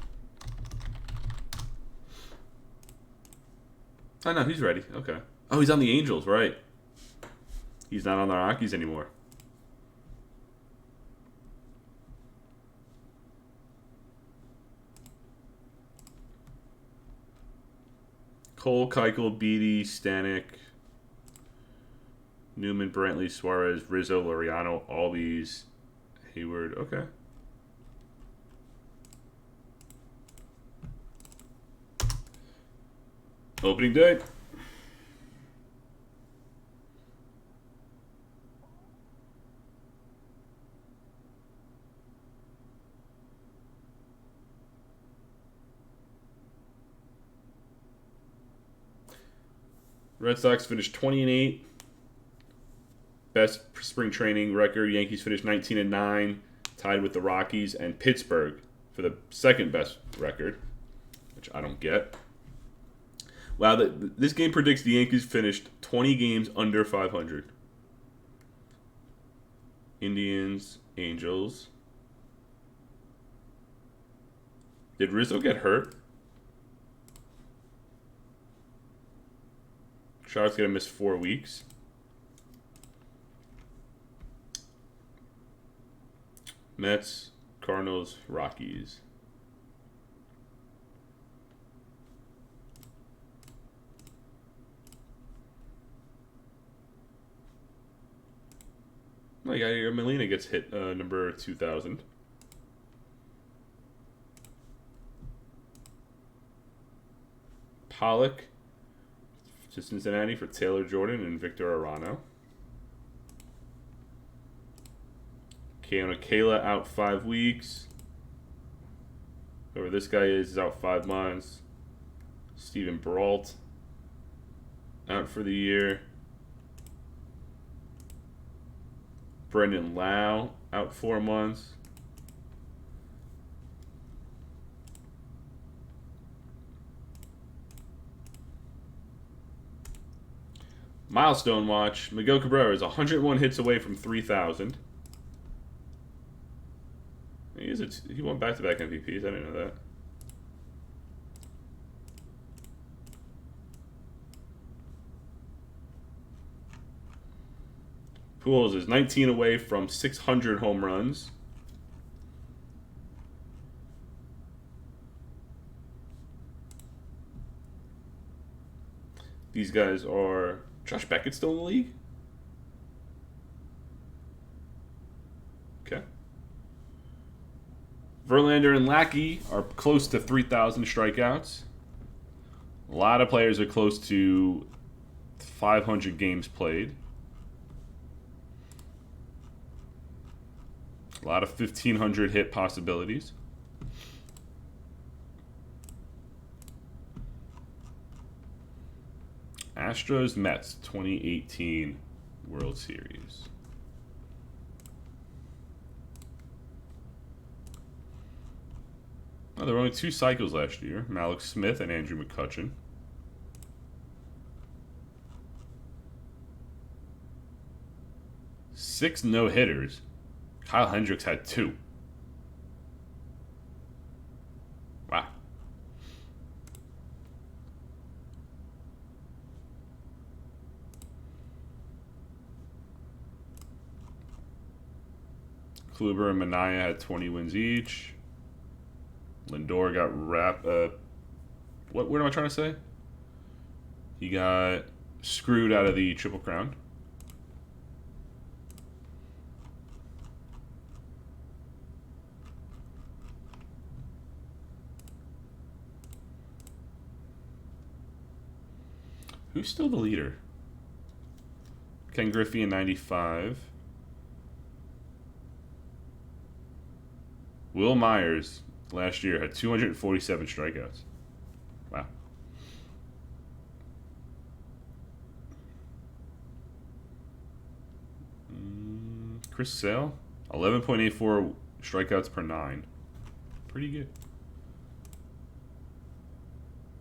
Oh, no, he's ready. Okay. Oh, he's on the Angels, right. He's not on the Rockies anymore. Cole, Keuchel, Beatty, Stanek, Newman, Brantley, Suarez, Rizzo, Laureano, Albies, Hayward. Okay. Opening day. Red Sox finished 20-8. Best spring training record. Yankees finished 19-9, tied with the Rockies and Pittsburgh for the second best record, which I don't get. Wow, this game predicts the Yankees finished 20 games under 500. Indians, Angels. Did Rizzo get hurt? Sharks going to miss 4 weeks. Mets, Cardinals, Rockies. Oh, yeah, your Molina gets hit number 2,000. Pollock to Cincinnati for Taylor Jordan and Victor Arano. Keona Kayla out 5 weeks. Whoever this guy is out 5 months. Steven Brault out for the year. Brendan Lau out 4 months. Milestone watch. Miguel Cabrera is 101 hits away from 3,000. He won back-to-back MVPs. I didn't know that. Pujols is 19 away from 600 home runs. These guys are... Josh Beckett's still in the league? Okay. Verlander and Lackey are close to 3,000 strikeouts. A lot of players are close to 500 games played. A lot of 1,500 hit possibilities. Astros Mets 2018 World Series. Oh, there were only 2 cycles last year. Malik Smith and Andrew McCutchen. Six no-hitters. Kyle Hendricks had 2. Wow. Kluber and Mania had 20 wins each. Lindor got what am I trying to say? He got screwed out of the Triple Crown. Who's still the leader? Ken Griffey in 95. Will Myers last year had 247 strikeouts. Wow. Chris Sale, 11.84 strikeouts per 9. Pretty good.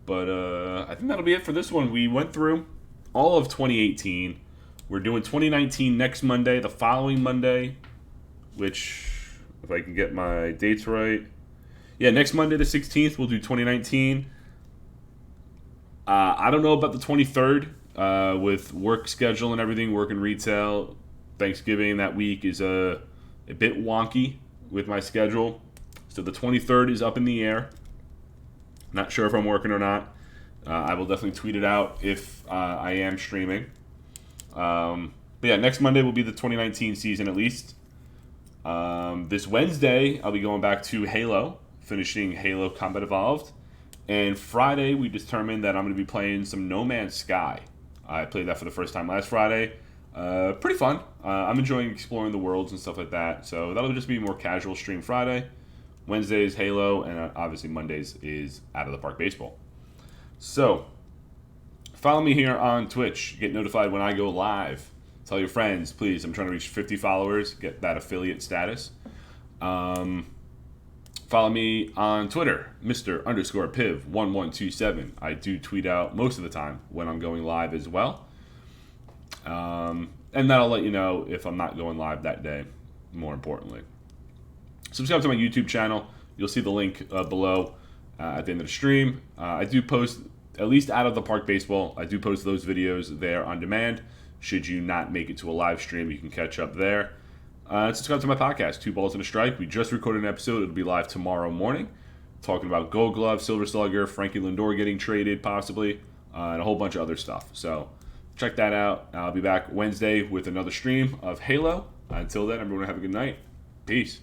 But I think that'll be it for this one. We went through all of 2018. We're doing 2019 next Monday, the following Monday, which, if I can get my dates right. Yeah, next Monday the 16th, we'll do 2019. I don't know about the 23rd with work schedule and everything, work in retail. Thanksgiving that week is a bit wonky with my schedule. So the 23rd is up in the air. Not sure if I'm working or not. I will definitely tweet it out if I am streaming. But yeah, next Monday will be the 2019 season at least. This Wednesday, I'll be going back to Halo, finishing Halo Combat Evolved. And Friday, we determined that I'm going to be playing some No Man's Sky. I played that for the first time last Friday. Pretty fun. I'm enjoying exploring the worlds and stuff like that. So that'll just be a more casual stream Friday. Wednesday is Halo, and obviously Mondays is Out of the Park Baseball. So, follow me here on Twitch. Get notified when I go live. Tell your friends, please. I'm trying to reach 50 followers, get that affiliate status. Follow me on Twitter, Mr_Piv1127. I do tweet out most of the time when I'm going live as well. And that'll let you know if I'm not going live that day, more importantly. Subscribe to my YouTube channel. You'll see the link below at the end of the stream. I do post, at least Out of the Park Baseball, I do post those videos there on demand. Should you not make it to a live stream, you can catch up there. And subscribe to my podcast, Two Balls and a Strike. We just recorded an episode. It'll be live tomorrow morning, talking about Gold Glove, Silver Slugger, Frankie Lindor getting traded possibly, and a whole bunch of other stuff. So check that out. I'll be back Wednesday with another stream of Halo. Until then, everyone have a good night. Peace.